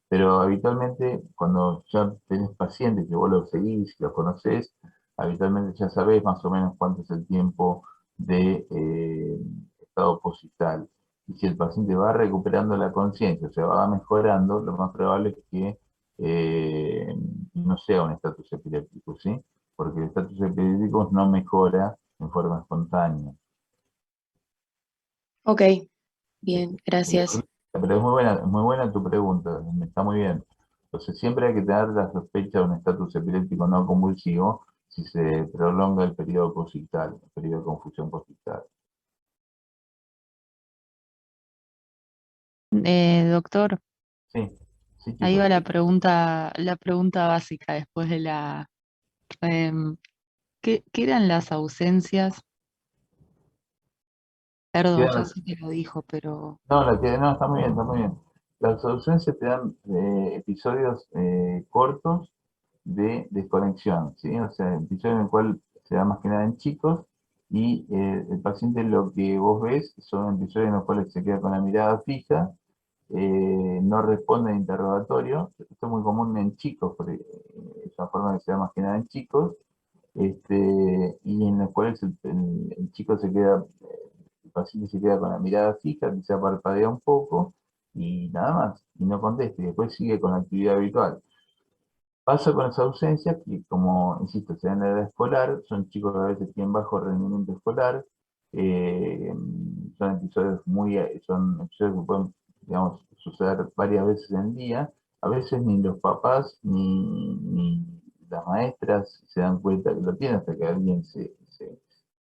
S2: Pero habitualmente, cuando ya tenés pacientes que vos los seguís, los conocés, habitualmente ya sabés más o menos cuánto es el tiempo de estado postal. Y si el paciente va recuperando la conciencia, o sea, va mejorando, lo más probable es que no sea un estatus epiléptico, ¿sí? Porque el estatus epiléptico no mejora en forma espontánea.
S8: Ok, bien, gracias.
S2: Pero es muy buena tu pregunta, está muy bien. Entonces siempre hay que tener la sospecha de un estatus epiléptico no convulsivo si se prolonga el periodo posictal, el periodo de confusión posictal.
S7: Doctor,
S2: Sí, sí,
S7: ahí
S2: chicos.
S7: va la pregunta básica después de la... em, ¿qué eran las ausencias? Perdón, ya
S2: Quedan-
S7: sé que lo dijo, pero
S2: No, no, está muy bien, está muy bien. Las ausencias te dan episodios cortos de desconexión, ¿sí? O sea, episodios en el cual se da más que nada en chicos y el paciente lo que vos ves son episodios en los cuales se queda con la mirada fija, no responde al interrogatorio. Esto es muy común en chicos, porque es una forma que se da más que nada en chicos, y en los cuales el chico se queda, el paciente se queda con la mirada fija, quizá parpadea un poco y nada más, y no contesta, y después sigue con la actividad habitual. Pasa con las ausencias que, como insisto, se dan en la edad escolar, son chicos que a veces tienen bajo rendimiento escolar, eh, son episodios que pueden, digamos, suceder varias veces en el día. A veces ni los papás ni las maestras se dan cuenta que lo tienen hasta que alguien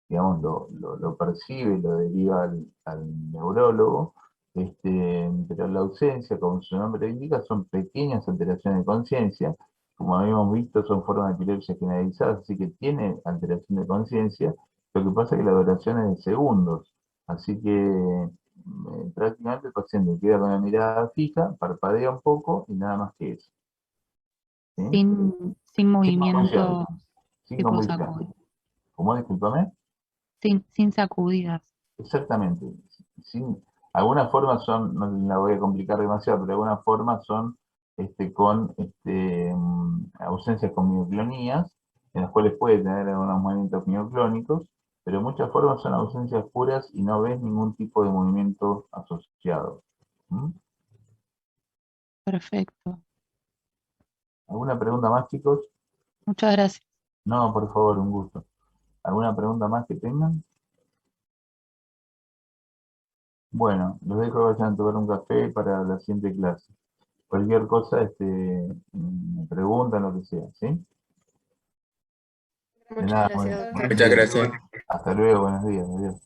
S2: digamos, lo percibe y lo deriva al neurólogo. Pero la ausencia, como su nombre indica, son pequeñas alteraciones de conciencia. Como habíamos visto, son formas de epilepsia generalizadas, así que tiene alteración de conciencia. Lo que pasa es que la duración es de segundos. Así que prácticamente el paciente queda con la mirada fija, parpadea un poco y nada más que eso. ¿Sí?
S7: sin
S2: Sin convulsiones.
S7: movimiento
S2: Sin
S7: tipo
S2: convulsiones.
S7: sacudidas,
S2: ¿Cómo? Discúlpame.
S7: sin sacudidas.
S2: Exactamente. Sin, algunas formas son, no la voy a complicar demasiado, pero algunas formas son con ausencias con mioclonías, en las cuales puede tener algunos movimientos mioclónicos, pero muchas formas son ausencias puras y no ves ningún tipo de movimiento asociado. ¿Mm?
S7: Perfecto.
S2: ¿Alguna pregunta más, chicos?
S7: Muchas gracias.
S2: No, por favor, un gusto. ¿Alguna pregunta más que tengan? Bueno, los dejo que vayan a tomar un café para la siguiente clase. Cualquier cosa, me preguntan, lo que sea, ¿sí? De
S9: Muchas
S2: nada,
S9: gracias, doctor.
S6: Muchas gracias.
S2: hasta luego, buenos días, adiós.